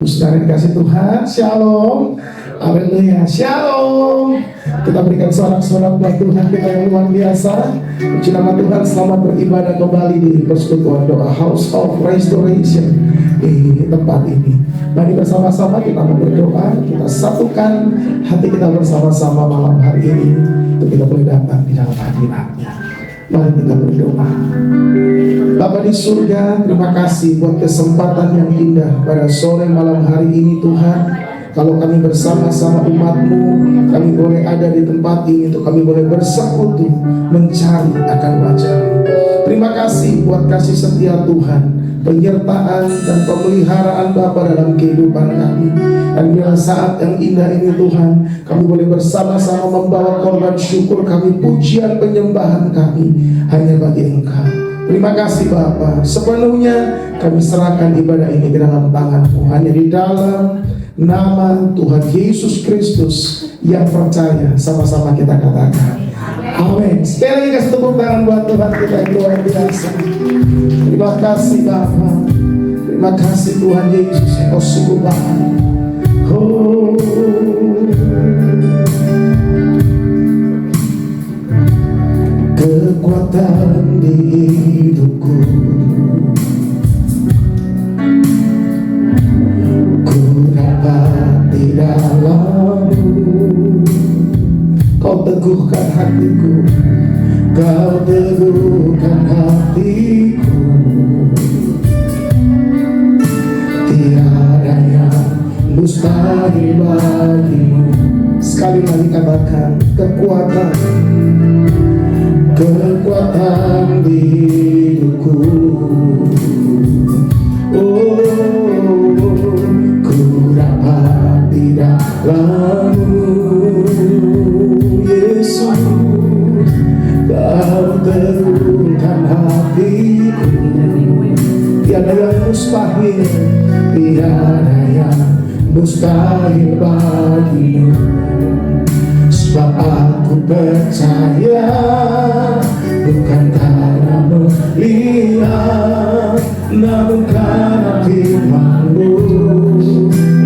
Saudara dikasih Tuhan, shalom, haleluya, shalom. Kita berikan sorak-sorak buat Tuhan kita yang luar biasa. Puji nama Tuhan, selamat beribadah kembali di persekutuan doa House of Restoration di tempat ini. Mari bersama-sama kita berdoa, kita satukan hati kita bersama-sama malam hari ini untuk kita boleh datang di dalam hadirat-Nya. Mari kita berdoa. Bapa di surga, terima kasih buat kesempatan yang indah pada sore malam hari ini Tuhan. Kalau kami bersama-sama umat-Mu, kami boleh ada di tempat ini untuk kami boleh bersekutu mencari akan wajah-Mu. Terima kasih buat kasih setia Tuhan, penyertaan dan pemeliharaan Bapa dalam kehidupan kami. Dan bila saat yang indah ini Tuhan, kami boleh bersama-sama membawa korban syukur kami, pujian penyembahan kami hanya bagi Engkau. Terima kasih Bapa, sepenuhnya kami serahkan ibadah ini ke dalam tangan-Mu. Hanya di dalam nama Tuhan Yesus Kristus yang percaya, sama-sama kita katakan amin. Sekali lagi kasih tepuk tangan buat Tuhan kita yang luar biasa. Terima kasih Bapa, terima kasih Tuhan Yesus yang Kau sungguh baik. Oh, kekuatan di hidupku, ku dapat di dalam-Mu. Kau teguhkan hatiku, Kau teguhkan hatiku. Tiada yang mustahil bagi-Mu. Sekali lagi katakan kekuatan di hidupku. Oh, ku dapat di dalam-Mu. Yesus, Kau teguhkan hatiku. Tiada yang mustahil, tiada yang mustahil bagi-Mu. Sebab aku percaya, bukan karena melihat, namun karena firman-Mu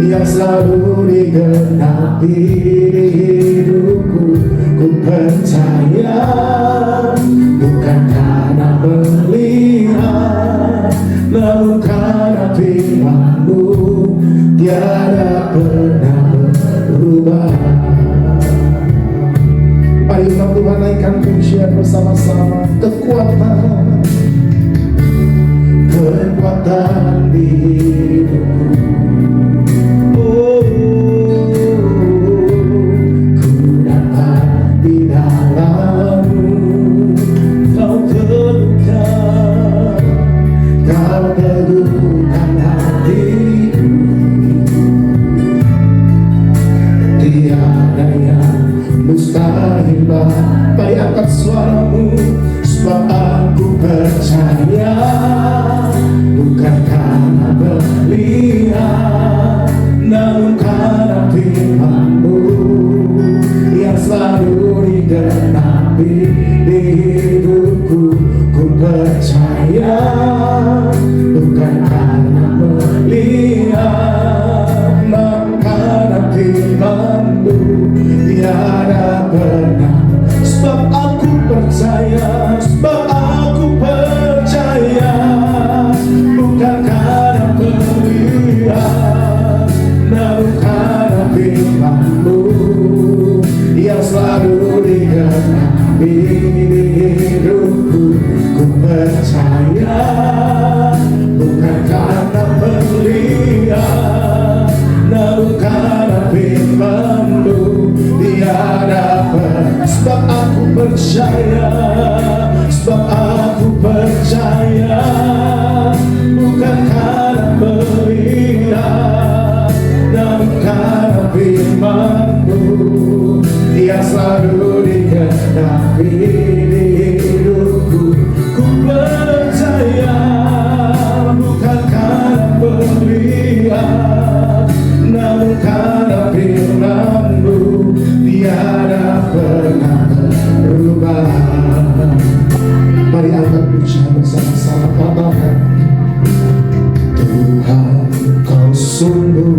yang selalu digenapi di hidupku. Ku percaya, bukan karena melihat, namun karena firman-Mu tiada pernah berubah. Mari kita Tuhan naikkan pujian bersama-sama. Kekuatan di hidupku. Oh, ku dapat di dalam-Mu. Kau teguhkan hatiku. Tiada yang mustahil. Mari angkat suaramu. Sebab aku percaya, bukan karena melihat, namun karena firman-Mu yang selalu digenapi di hidupku. Ku percaya, bukan karena melihat, namun karena firman-Mu tiada pernah. Sebab aku percaya, bukan karena melihat, namun karena firman-Mu yang selalu digenapi di hidupku. Ku percaya, bukan karena melihat, namun karena firman-Mu tiada pernah. Sebab aku percaya, bukan karena melihat, namun karena firman-Mu yang selalu digenapi di hidupku. Ku percaya, bukan karena melihat, namun karena firman-Mu tiada pernah berubah. Mari angkat pujian bersama-sama, katakan Tuhan, Kau sungguh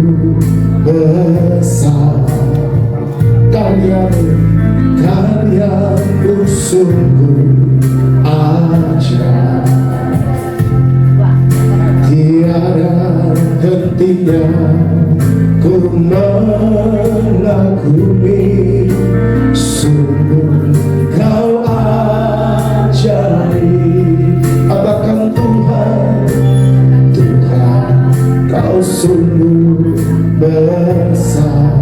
hentinya ku mengagumi, sungguh kau ajaib. Katakan Tuhan, Tuhan kau sungguh besar,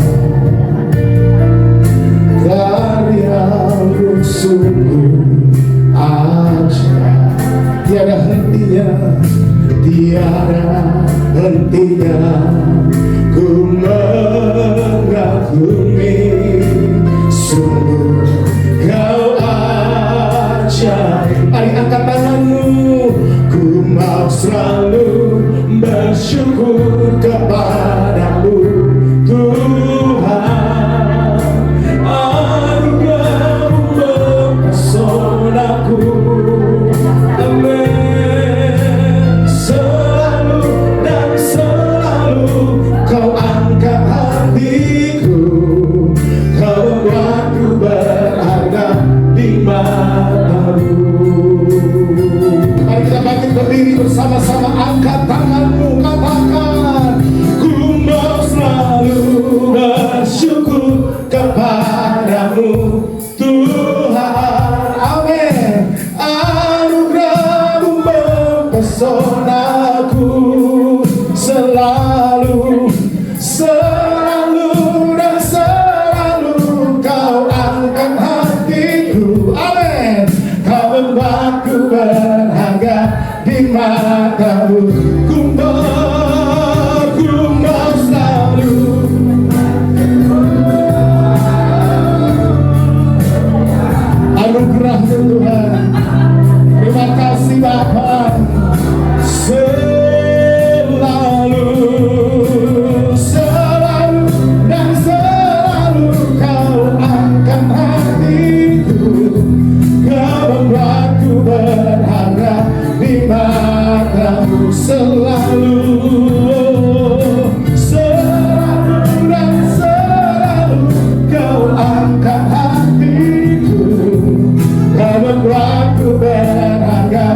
karyamu sungguh ajaib. Tiada hentinya, tiada hentinya ku mengagumi, sungguh kau ajaib. Mari angkat tanganmu, ku mau selalu bersyukur kepadamu Tuhan. Anugerahmu mempesonaku, amin. Selalu dan selalu kau angkat hatiku, kau membuatku berharga di matamu. Mari kita bangkit berdiri bersama-sama, angkat tanganmu, katakan ku mau selalu bersyukur kepadamu Tuhan, amin. Anugerahmu mempesonaku, selalu, selalu dan selalu kau angkat hatiku, amin. Kau membuatku berharga di matamu. Ku mau selalu anugerah-Mu Tuhan. Terima kasih Bapa. Selalu, selalu dan selalu kau angkat hatiku, kau membuatku berharga di matamu. Selalu, selalu dan selalu kau angkat hatiku, kau membuatku berharga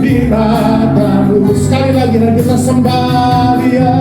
di matamu. Sekali lagi dan kita sembah Dia.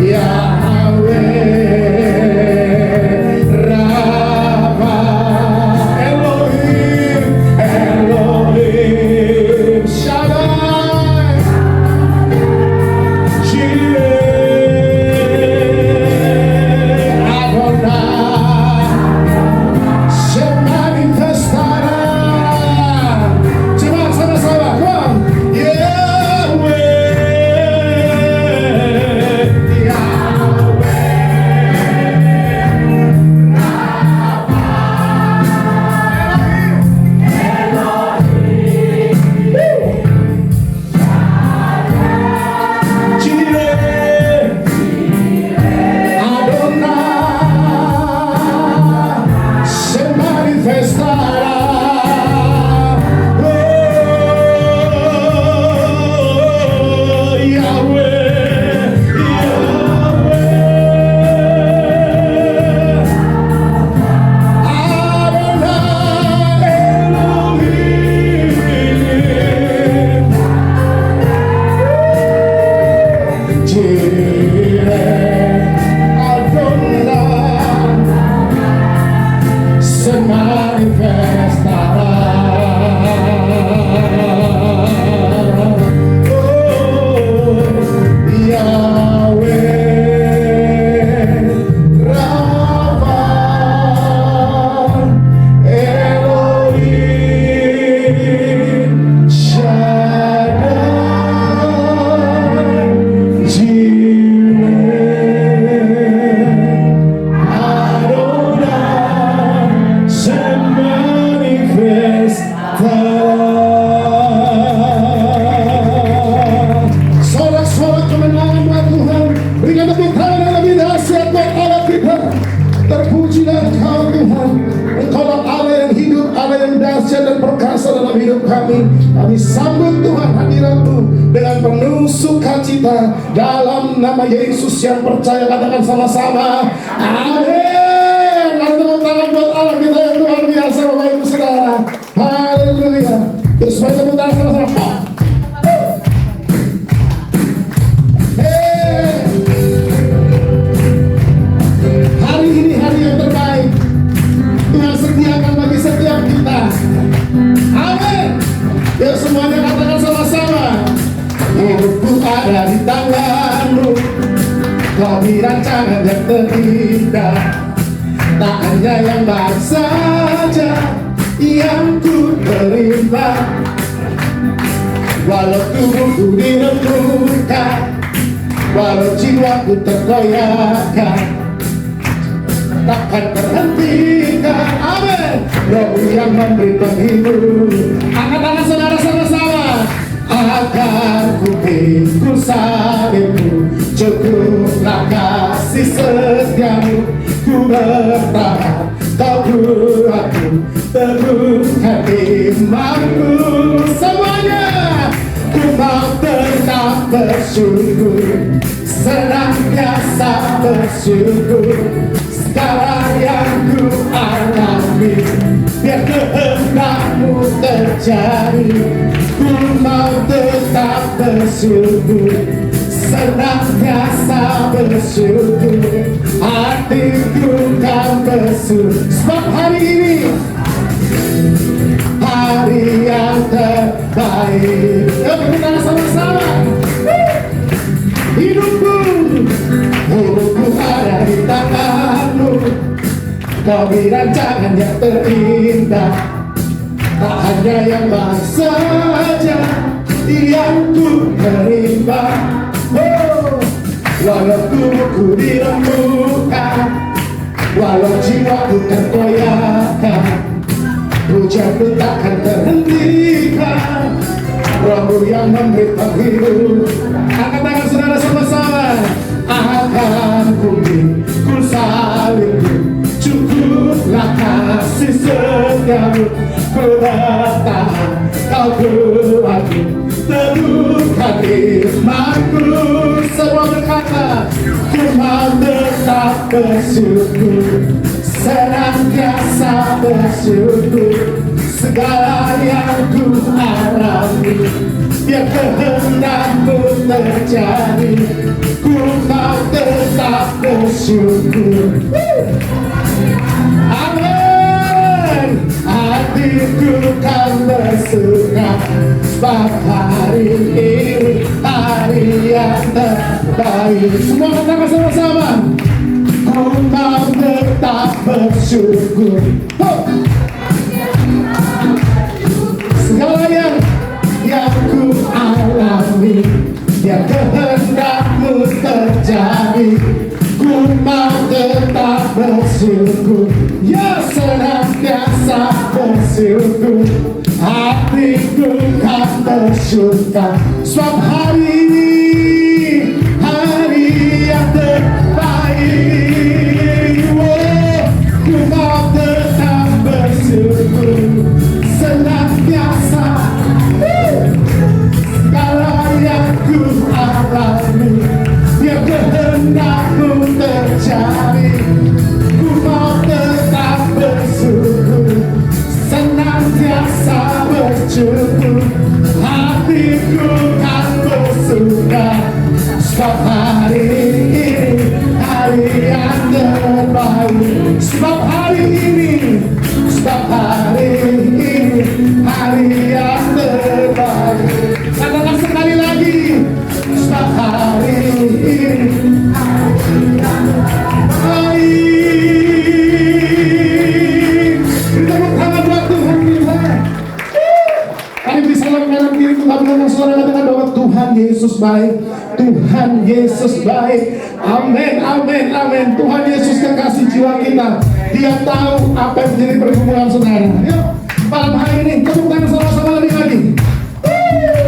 Yeah. Kami sambut Tuhan hadirat-Mu dengan penuh sukacita dalam nama Yesus yang percaya. Katakan sama-sama, amin. Mari tepuk tangan buat Allah kita yang luar biasa, Bapak Ibu Saudara. Haleluya. Terus mari tepuk tangan sama-sama. Hari ini hari yang terbaik Tuhan sediakan bagi setiap kita. Amin. Ya, semuanya katakan sama-sama. Hidupku ada di tangan-Mu, Kau beri rancangan yang terindah. Tak hanya yang baik saja yang ku terima, walau tubuhku dirembukan, walau jiwaku tergoyahkan, takkan terhentikan. Amin. Roh yang memberi penghidup. Angkat tangan saudara sama-sama. Akan ku pikul salibmu, cukuplah kasih setiamu. Ku bertahan, Kau buatku teguhkan imanku. Semuanya, ku mau tetap bersyukur, senantiasa bersyukur. Segala yang ku alami, biar kehendak-Mu terjadi. Ku mau tetap bersyukur, senantiasa bersyukur. Hatiku kan bersyukur, sebab hari ini hari yang terbaik. Yuk kita sama-sama. Hidupku ada di tangan-Mu, Kau beri rancangan yang terindah. Tak hanya yang baik saja yang ku terima. Walau tubuhku dirembukan, walau jiwaku tergoyahkan, hujanku takkan terhentikan. Roh yang memberi penghidup. Angkat tangan saudara sama-sama. Akan ku pikul salibmu, cukuplah kasih setiamu. Ku bertahan, Kau kuatku, teguhkan imanku. Semua berkata, ku mau tetap bersyukur, senantiasa bersyukur. Segala yang ku alami, biar kehendak-Mu terjadi. Ku mau tetap bersyukur. Amin. Hatiku kan bersuka, sebab hari ini hari yang terbaik. Semua katakan sama-sama. Ku mau tetap bersyukur. Segala yang ku alami, biar kehendak-Mu terjadi. Ku mau tetap bersyukur, ya senantiasa bersyukur. Hatiku kan bersyukur, sebab hari ini hari yang terbaik. Ku mau tetap bersyukur, senantiasa. Segala yang ku alami, biar kehendak-Mu terjadi. Ku mau tetap bersyukur, senantiasa bersyukur. Hatiku kan bersuka, sebab hari ini hari yang terbaik. Sebab hari ini hari yang terbaik. Katakan sekali lagi, sebab hari ini hari yang terbaik. Tepuk tangan buat Tuhan kita. Mari bisa kanan kiri kita berikan suara, katakan bahwa Tuhan Yesus baik. Tuhan Yesus baik. Amin, amin, amin. Tuhan Yesus kekasih jiwa kita. Dia tahu apa yang menjadi pergumulan saudara. Yuk, malam hari ini tepuk tangan sama-sama lagi.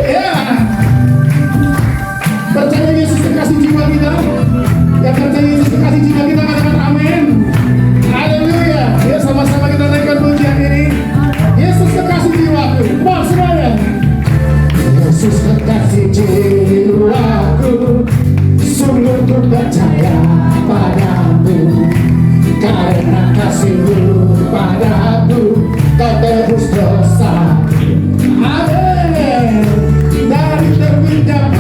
Ya, percaya Yesus kekasih jiwa kita. Yang percaya Yesus kekasih jiwa kita, katakan amin. Haleluya. Ya, sama-sama kita naikkan pujian ini. Yesus kekasih jiwaku. Mau semuanya. Yesus kekasih jiwaku, sungguh ku percaya padamu. Karena kasih-Mu padaku, Kau tebus dosa. Amin. Dari terbitnya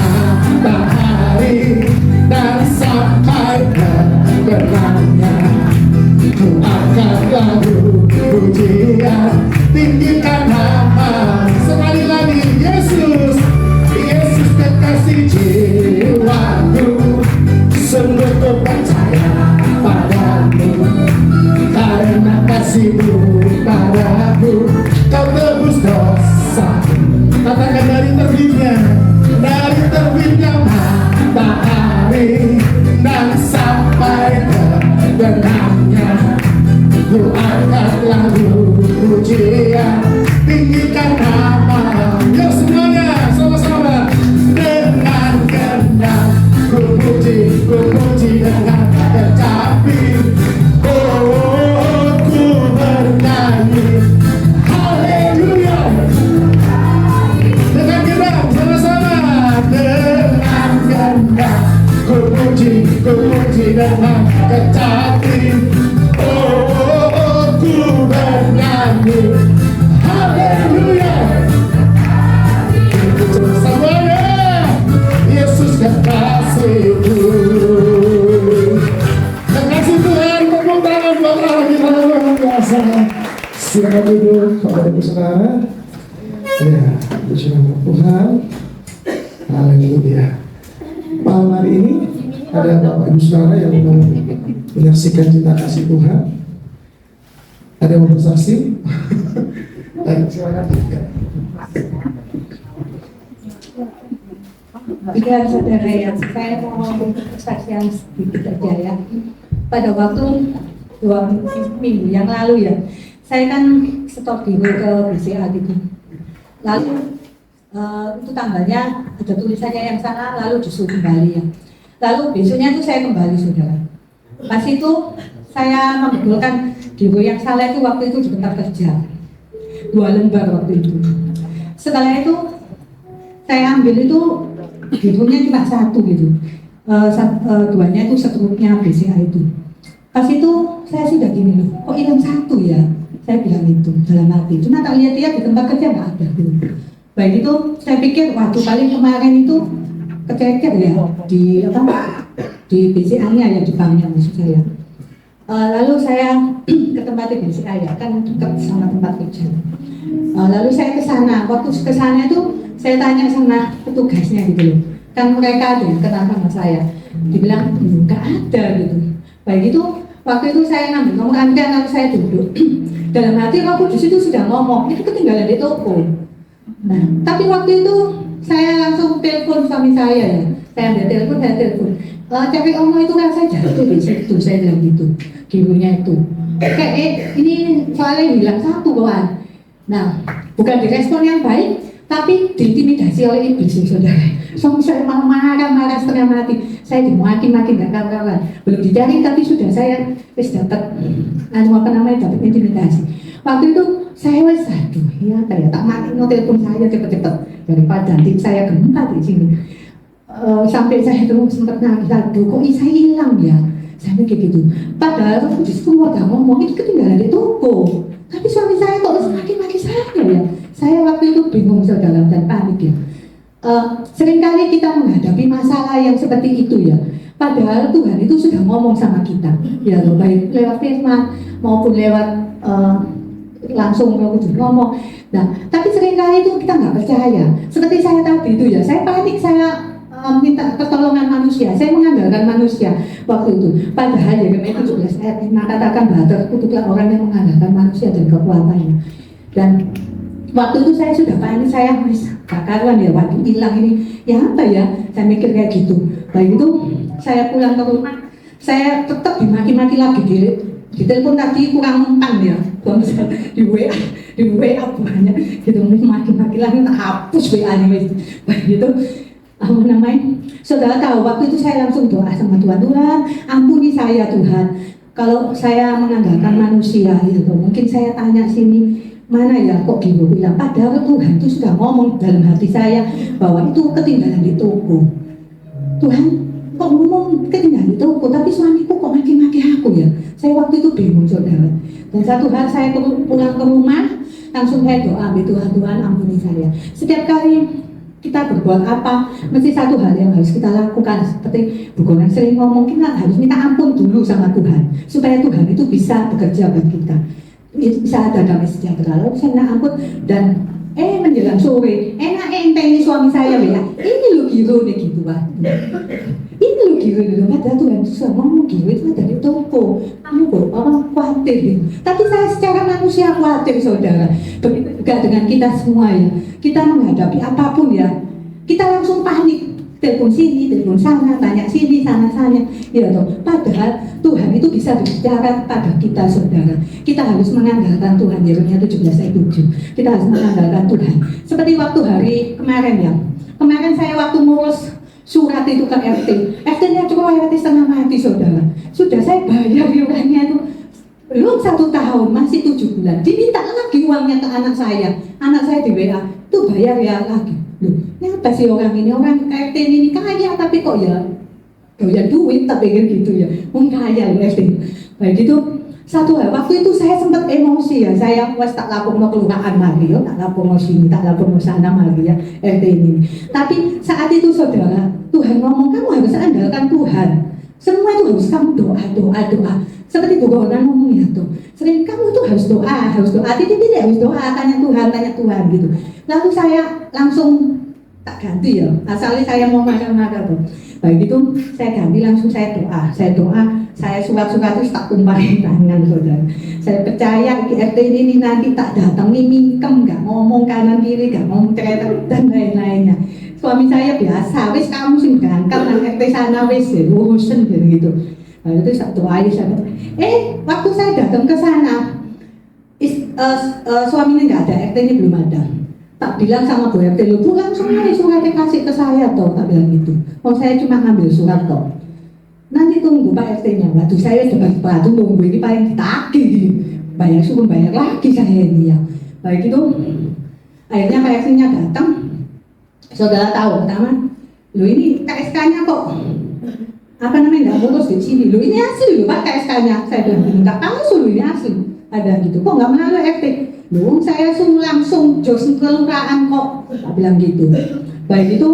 matahari dan sampai terbenamnya, ku akan lalu pujian, tinggikan nama. Sekali lagi, Yesus, Yesus kekasih jiwaku, sungguh ku percaya padamu. Karena kasih-Mu padaku, Kau tebus dosa. Katakan dari terbitnya matahari dan sampai terbenamnya, ku akan lalu pujian, tinggikan nama. Yuk semuanya sama-sama. Dengan kehendak ku puji dengan kecapi. Oh, ku bernyanyi haleluya. Dengan kehendak sama-sama. Dengan kehendak ku puji dengan kecapi. Oh, ku bernyanyi haleluya. Semuanya, Yesus kekasihku. Terkasih Tuhan, tepuk tangan buat Allah kita luar biasa. Silakan duduk, Bapak Ibu Saudara. Ya, puji nama Tuhan. Haleluya. Malam hari ini ada Bapak Ibu Saudara yang mau menyaksikan cinta kasih Tuhan. Ada yang mau bersaksi? Silakan. Ya saudara ya, saya mau kesaksian sedikit aja ya. Pada waktu 2 minggu yang lalu ya, saya kan setor diri ke BCA gitu. Lalu itu tanggalnya ada tulisannya yang sana, lalu disuruh kembali ya. Lalu besoknya itu saya kembali saudara. Pas itu saya membetulkan diri yang salah itu waktu itu di tempat kerja 2 lembar waktu itu. Setelah itu saya ambil itu hidungnya cuma 1 gitu, 2-nya itu struknya BCA itu. Pas itu saya sudah gini loh, kok hilang 1 ya? Saya bilang itu dalam hati. Cuma tak lihat-lihat di tempat kerja nggak ada gitu. Baik itu saya pikir waktu paling kemarin itu kececer ya di BCA-nya ya, di banknya maksud saya. Lalu saya ke tempat BCA ya, kan dekat sama tempat kerja. Lalu saya ke sana. Waktu ke sana itu saya tanya sama petugasnya gitu loh. Kan mereka ada yang kenal sama saya. Dibilang nggak ada gitu. Baik itu waktu itu saya ngambil nomor antrian, lalu saya duduk. Dalam hati Roh Kudus itu sudah ngomong, itu ketinggalan di toko. Nah, tapi waktu itu saya langsung telepon suami saya ya. Saya ambil telepon, cari Omo itu rasa jatuh di situ, saya bilang gitu. Gironya itu. Kayak ini soalnya hilang 1 kawan. Nah, bukan direspon yang baik, tapi diintimidasi oleh iblis saudara. Suami saya marah setengah mati. Saya dimaki-maki nggak kawan-kawan. Belum dicari tapi sudah saya dapat dapat intimidasi. Waktu itu saya aduh ya kayak tak mati no telepon saya cepet-cepet daripada nanti saya gempa di sini. Sampai saya terus sempat nangis, aduh kok saya hilang ya. Saya mikir gitu. Padahal aku justru udah ngomong itu ketinggalan di toko. Tapi suami saya kok maki-maki saya ya. Saya waktu itu bingung saudara dan panik ya. Seringkali kita menghadapi masalah yang seperti itu ya. Padahal Tuhan itu sudah ngomong sama kita, ya baik lewat firman maupun lewat langsung ngomong. Nah, tapi seringkali itu kita nggak percaya. Seperti saya tadi itu ya, saya panik, saya minta pertolongan manusia, saya mengandalkan manusia waktu itu. Padahal ya Roma 17 ayat 5 katakan bahwa terkutuklah orang yang mengandalkan manusia dan kekuatannya. Dan waktu itu saya sudah panik, saya kakaruan ya, waduh hilang ini, ya apa ya, saya mikir kayak gitu. Baik itu saya pulang ke rumah, saya tetap dimaki-maki lagi di telepon tadi kurang mempan ya, di WA banyak gitu, maki-maki lagi, tak hapus WA-nya begitu. Apa namanya? Saudara tahu waktu itu saya langsung doa sama Tuhan, Tuhan ampuni saya Tuhan, kalau saya mengandalkan manusia gitu. Mungkin saya tanya sini, mana ya kok Giro bilang, padahal Tuhan itu sudah ngomong dalam hati saya bahwa itu ketinggalan di toko. Tuhan kok ngomong ketinggalan di toko, tapi suamiku kok maki-maki aku ya. Saya waktu itu bingung saudara. Dan satu hari saya pulang ke rumah, langsung saya doa, Tuhan ampuni saya. Setiap kali kita berbuat apa, mesti satu hal yang harus kita lakukan. Seperti Bu Gonan sering ngomong, kita harus minta ampun dulu sama Tuhan, supaya Tuhan itu bisa bekerja buat kita, bisa ada damai sejahtera. Lalu saya minta ampun, dan menjelang sore, enak ini suami saya ya, ini lo Giro nih gitu Pak. Ini lo Giro itu, padahal Tuhan susah ngomong Giro itu dari toko, kamu kok orang khawatir gitu. Tapi saya secara manusia khawatir saudara. Begitu juga dengan kita semua ya, kita menghadapi apapun ya, kita langsung panik, telepon sini, telepon sana, tanya sini, sana, ya toh. Padahal Tuhan itu bisa berbicara kepada kita saudara. Kita harus mengandalkan Tuhan. Yeremia 17:7. Kita harus mengandalkan Tuhan. Seperti waktu hari kemarin ya. Kemarin saya waktu ngurus surat itu ke RT. RT-nya cuma RT setengah mati saudara. Sudah saya bayar iurannya itu belum 1 tahun, masih 7 bulan. Diminta lagi uangnya ke anak saya. Anak saya di WA, tuh bayar ya lagi. Loh, apa sih orang ini? Orang RT ini kaya tapi kok ya duit tapi gitu ya. Kaya loh RT. Baik itu satu hal, waktu itu saya sempat emosi ya. Saya tak lapor mau kelurahan lagi ya, tak lapor mau sini, tak lapor mau sana lagi ya RT ini. Tapi saat itu saudara, Tuhan ngomong kamu harus andalkan Tuhan. Semua itu harus kamu doa. Seperti Bu Gonan ngomong ya tuh, sering kamu tuh harus doa, tidak harus doa, tanya Tuhan gitu. Lalu saya langsung tak ganti ya, asalnya saya mau makan tuh. Baik itu saya ganti langsung saya doa, saya surat-surat itu tak tumpahin tangan saudara. Saya percaya RT ini nanti tak datangi mingkem, nggak ngomong kanan kiri, nggak ngomong cerita dan lain-lainnya. Suami saya biasa, wis kamu sing berangkat nang RT sana wis urusan gitu. Lalu itu satu aja saya. Waktu saya datang ke sana, suaminya nggak ada, RT-nya belum ada. Tak bilang sama Bu RT, lu langsung aja suratnya kasih ke saya toh, tak bilang gitu. Saya cuma ngambil surat toh. Nanti tunggu Pak RT-nya. Waduh saya sudah batu nunggu ini paling ditagih gini. Suruh bayar lagi saya ini ya. Baik itu, akhirnya Pak RT-nya datang. Saudara tahu pertama, lu ini KSK-nya kok nggak ngurus di sini. Lu ini asli lu Pak KSK-nya. Saya bilang minta palsu lu ini asli. Ada gitu. Kok nggak melalui RT? Lu saya suruh langsung jos kelurahan kok. Tak bilang gitu. Baik itu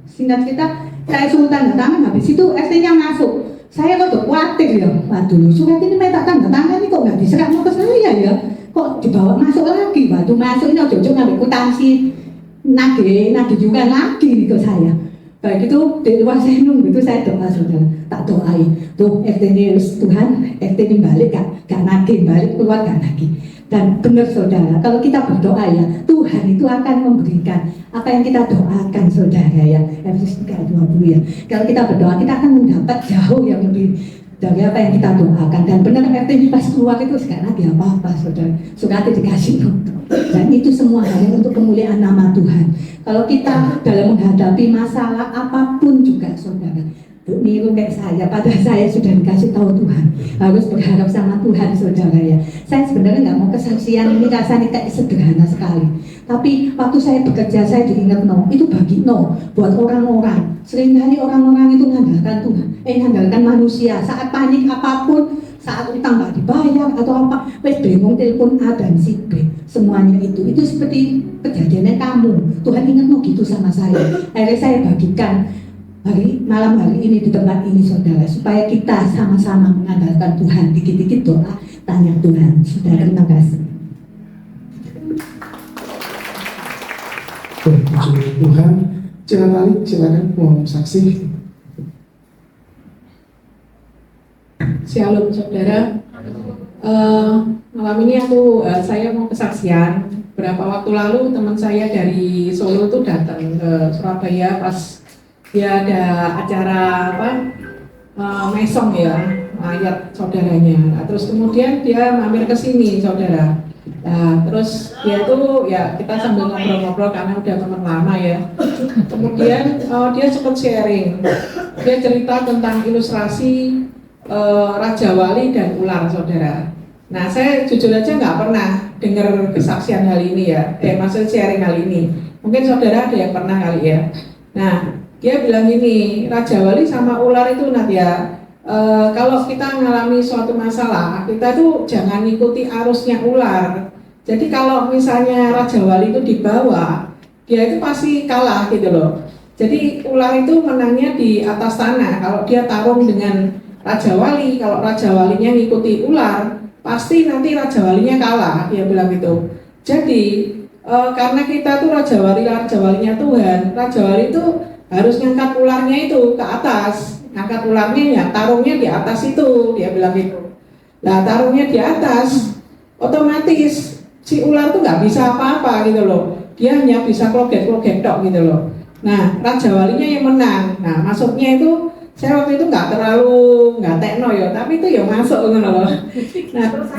singkat cerita, saya suruh tanda tangan. Habis itu RT-nya masuk. Saya kok khawatir ya. Waduh, surat ini minta tanda tangan ini kok nggak diserahkan ke saya ya? Kok dibawa masuk lagi? Waduh masuk ini ojo-ojo ngambil kutansi. Nagih juga lagi ke saya. Baik itu di luar saya nunggu itu saya doa saudara, tak doain. Tuh RT ini Tuhan, RT ini balik gak nagih, balik keluar gak nagih. Dan benar saudara, kalau kita berdoa ya, Tuhan itu akan memberikan apa yang kita doakan saudara ya. Efesus 3:20 ya. Kalau kita berdoa, kita akan mendapat jauh yang lebih dari apa yang kita doakan. Dan benar RT ini pas keluar itu sekarang lagi apa-apa saudara, suratnya dikasih nonton. Dan itu semua hanya untuk kemuliaan nama Tuhan. Kalau kita dalam menghadapi masalah apapun juga saudara, niru kayak saya, padahal saya sudah dikasih tahu Tuhan, harus berharap sama Tuhan saudara ya. Saya sebenarnya nggak mau kesaksian ini rasanya kayak sederhana sekali. Tapi waktu saya bekerja saya diingat itu bagi buat orang-orang. Seringkali orang-orang itu mengandalkan Tuhan, mengandalkan manusia. Saat panik apapun, saat utang nggak dibayar atau apa, wes bingung telepon A dan si B. Semuanya itu seperti kejadiannya kamu. Tuhan ingat gitu sama saya. Akhirnya saya bagikan malam hari ini di tempat ini saudara, supaya kita sama-sama mengandalkan Tuhan. Dikit-dikit doa, tanya Tuhan. Saudara, terima kasih. Puji Tuhan. Silakan mau saksi. Shalom saudara. Malam ini saya mau kesaksian. Beberapa waktu lalu teman saya dari Solo itu datang ke Surabaya pas dia ada acara mesong ya, ayat saudaranya. Nah, terus kemudian dia mampir ke sini saudara. Nah, terus dia tuh ya kita sambil ngobrol-ngobrol karena udah teman lama ya. Kemudian dia sempat sharing. Dia cerita tentang ilustrasi Raja Wali dan ular saudara. Nah, saya jujur aja nggak pernah dengar kesaksian hal ini ya, maksudnya sharing hal ini. Mungkin saudara ada yang pernah kali ya. Nah, dia bilang gini, Raja Wali sama ular itu Nadia, kalau kita mengalami suatu masalah, kita tuh jangan ikuti arusnya ular. Jadi kalau misalnya Raja Wali itu dibawa, dia itu pasti kalah gitu loh. Jadi ular itu menangnya di atas tanah. Kalau dia tarung dengan Raja Wali, kalau Raja Walinya ngikuti ular, pasti nanti Raja Walinya kalah, dia bilang gitu. Jadi karena kita tuh Raja Walinya Tuhan, Raja Wali itu harus ngangkat ularnya itu ke atas, ngangkat ularnya ya tarungnya di atas itu, dia bilang gitu. Nah tarungnya di atas, otomatis si ular tuh nggak bisa apa-apa gitu loh, dia hanya bisa kloget-kloget tok gitu loh. Nah Raja Walinya yang menang. Nah masuknya itu saya waktu itu nggak tekno ya, tapi itu ya masuk gitu loh. Nah terus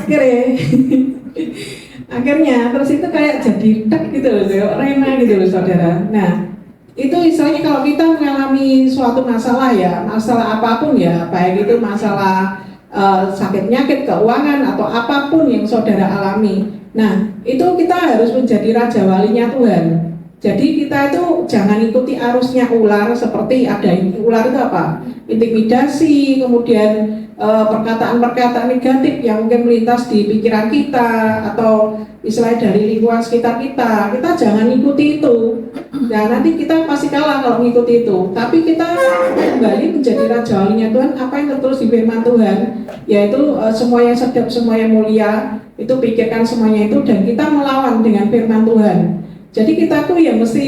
akhirnya terus itu kayak jadi tek gitu loh, kayak rema gitu loh saudara. Nah itu istilahnya kalau kita mengalami suatu masalah ya, masalah apapun ya, baik itu masalah sakit penyakit, keuangan atau apapun yang saudara alami. Nah itu kita harus menjadi Raja Walinya Tuhan. Jadi kita itu jangan ikuti arusnya ular, seperti ada ular itu apa? Intimidasi, kemudian perkataan-perkataan negatif yang mungkin melintas di pikiran kita atau istilahnya dari lingkungan sekitar kita jangan ikuti itu. Nah nanti kita pasti kalah kalau mengikuti itu. Tapi kita kembali menjadi Raja Walinya Tuhan, apa yang tertulis di firman Tuhan, yaitu semua yang sedap, semua yang mulia, itu pikirkan semuanya itu, dan kita melawan dengan firman Tuhan. Jadi kita tuh ya mesti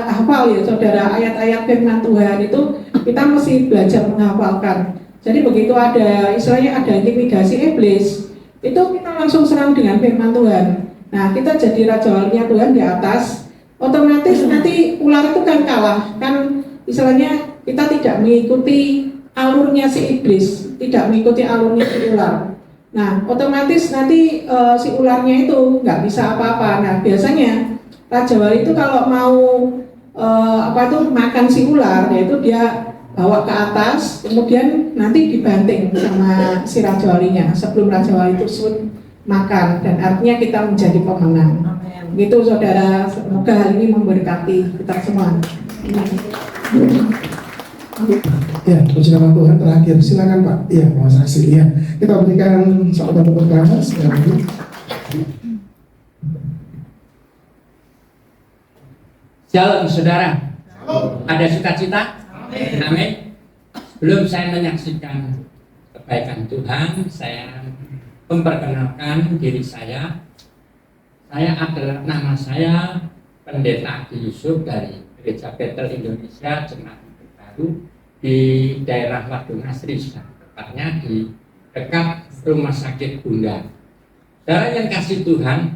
hafal ya saudara, ayat-ayat firman Tuhan itu kita mesti belajar menghafalkan. Jadi begitu ada istilahnya ada intimidasi iblis, itu kita langsung serang dengan firman Tuhan. Nah kita jadi Raja Walinya Tuhan di atas, otomatis nanti ular itu kan kalah, kan istilahnya kita tidak mengikuti alurnya si iblis, tidak mengikuti alurnya si ular. Nah otomatis nanti si ularnya itu nggak bisa apa-apa. Nah biasanya Raja Wali itu kalau mau makan si ular, yaitu dia bawa ke atas, kemudian nanti dibanting sama si Raja Walinya sebelum Raja Wali itu makan, dan artinya kita menjadi pemenang. Gitu saudara, semoga hal ini memberkati kita semua. Ya, puji nama Tuhan. Terakhir, silakan Pak. Iya, mau saksi. Ya, kita berikan satu tepuk tangan sekali. Shalom saudara. Ada sukacita? Amin. Sebelum saya menyaksikan kebaikan Tuhan, saya memperkenalkan diri saya. Nama saya Pendeta Agi Yusuf dari Gereja Bethel Indonesia Jemaat Baru di daerah Wadung Asri, tepatnya di dekat Rumah Sakit Bunda. Saudara yang kasih Tuhan,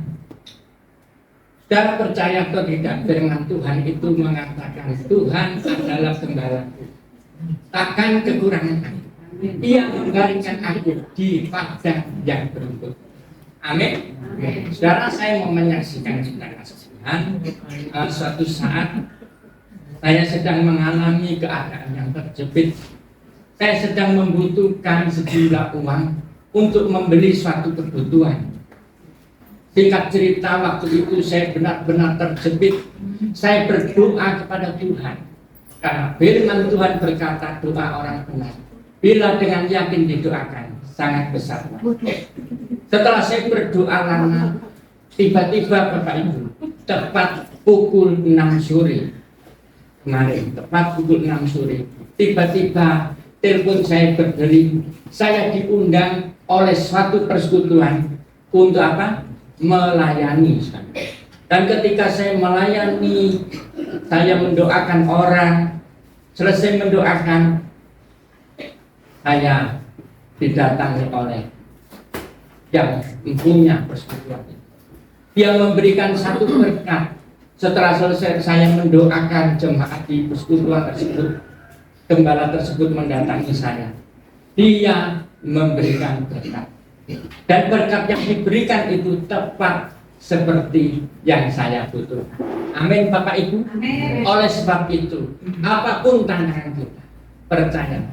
saudara percaya atau tidak, firman Tuhan itu mengatakan Tuhan adalah gembalaku, takkan kekurangan aku. Ia membaringkan aku di padang yang berumput. Amin. Saudara, saya mau menyaksikan cerita kasih Tuhan. Suatu saat saya sedang mengalami keadaan yang terjepit. Saya sedang membutuhkan sejumlah uang untuk membeli suatu kebutuhan. Singkat cerita, waktu itu saya benar-benar terjepit. Saya berdoa kepada Tuhan, karena firman Tuhan berkata doa orang benar bila dengan yakin didoakan sangat besar. Setelah saya berdoa lama, tiba-tiba Bapak Ibu, tepat pukul 6 sore kemarin, tepat pukul 6 sore, tiba-tiba telepon saya berdering. Saya diundang oleh suatu persekutuan untuk apa? Melayani. Dan ketika saya melayani, saya mendoakan orang. Selesai mendoakan, saya didatangi oleh yang punya persekutuan. Dia memberikan satu berkat. Setelah selesai saya mendoakan jemaat di persekutuan tersebut, gembala tersebut mendatangi saya. Dia memberikan berkat. Dan berkat yang diberikan itu tepat seperti yang saya butuhkan. Amin Bapak Ibu. Amin. Oleh sebab itu, apapun tantangan kita, percaya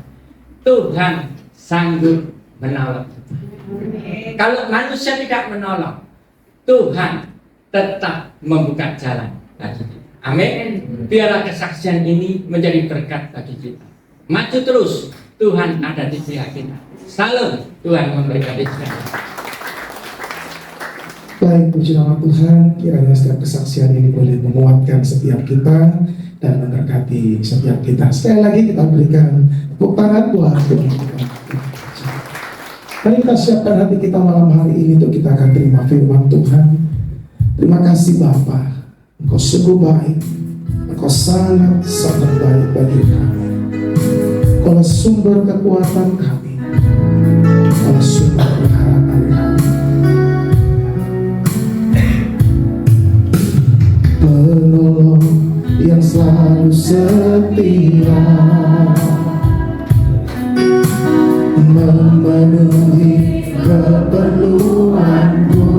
Tuhan sanggup menolong. Kalau manusia tidak menolong, Tuhan tetap membuka jalan bagi kita. Amin. Biarlah kesaksian ini menjadi berkat bagi kita. Maju terus, Tuhan ada di pihak kita. Salam, Tuhan memberkati kita. Baik, puji nama Tuhan, kiranya setiap kesaksian ini boleh menguatkan setiap kita dan memberkati setiap kita. Sekali lagi kita berikan tepuk tangan buat Tuhan kita. Mari kita siapkan hati kita malam hari ini untuk kita akan terima firman Tuhan. Terima kasih Bapa, Engkau sungguh baik, Engkau sangat baik bagi kami. Engkau sumber kekuatan kami, Engkau sumber pengharapan kami. Penolong yang selalu setia, memenuhi keperluanku,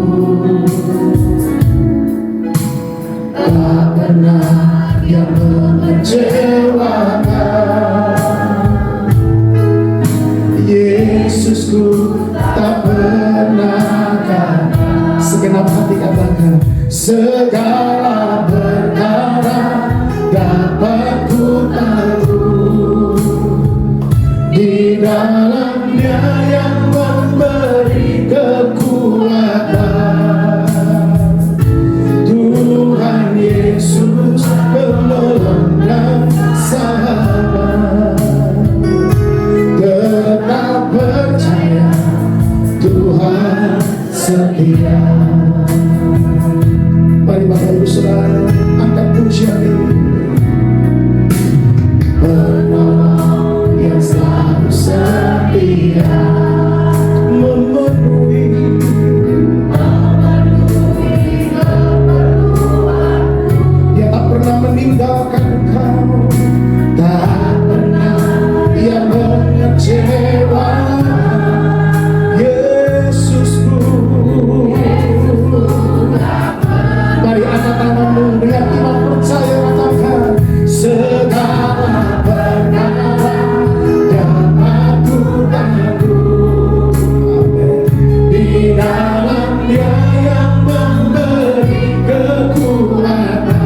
tak pernah yang mengecewakan. Yesusku tak pernah gagal. Segenap hati katakan, segala perkara dapat ku taruh di dalamnya yang memberi kekuatan. Tuhan Yesus penolong dan sahabat, tetap percaya Tuhan setia. Mari Bapak Ibu Saudara angkat pujian ini. Penolong yang selalu setia, memenuhi keperluanku. Dia tak pernah meninggalkan engkau, tak pernah dia mengecewakan. Yesusku, mari angkat tanganmu dengan iman percaya, katakan, segala perkara dapat ku tangguh. Amin. Di dalam Dia yang memberi kekuatan.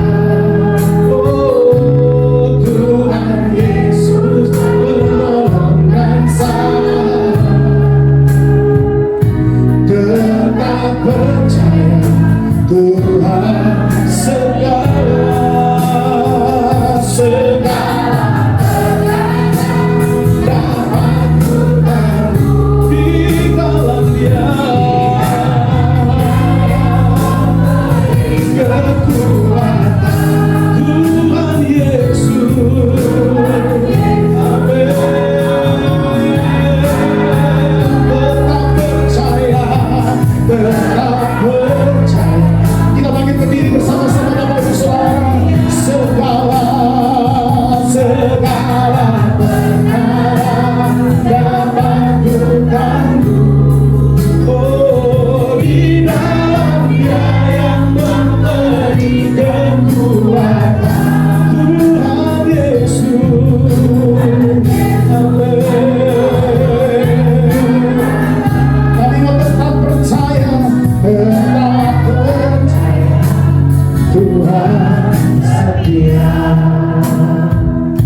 Oh Tuhan Yesus penolong dan sahabat, tetap percaya Tuhan segala dapat ku taruh di dalam Dia kekuatan. Tuhan Yesus, amin. Tetap percaya, tetap percaya. Kita bangkit berdiri bersama-sama Bapak Ibu Saudara. Segala perkara dapat ku tangguh. Oh, di dalam Dia yang memberi kekuatan. Tuhan Yesus, amin. Kami mau tetap percaya, tetap percaya Tuhan setia.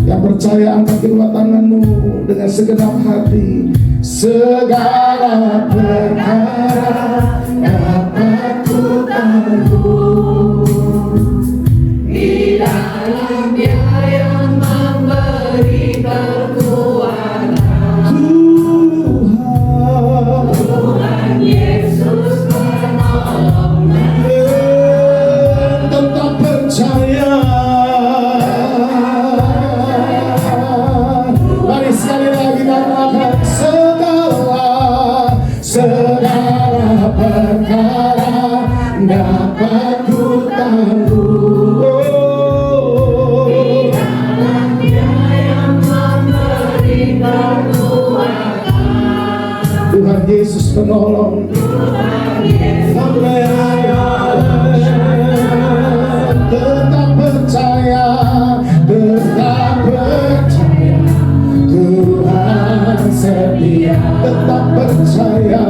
Yang percaya angkat kedua tanganmu dengan segenap hati. Segala perkara dapat ku tangguh di dalam Dia yang memberi kekuatan. Tuhan Yesus penolong, tetap percaya. Mari sekali lagi katakan, segala perkara dapat ku tangguh. Di dalam Dia yang memberi kekuatan. Tuhan Yesus penolong, tetap percaya, tetap percaya Tuhan setia, tetap percaya.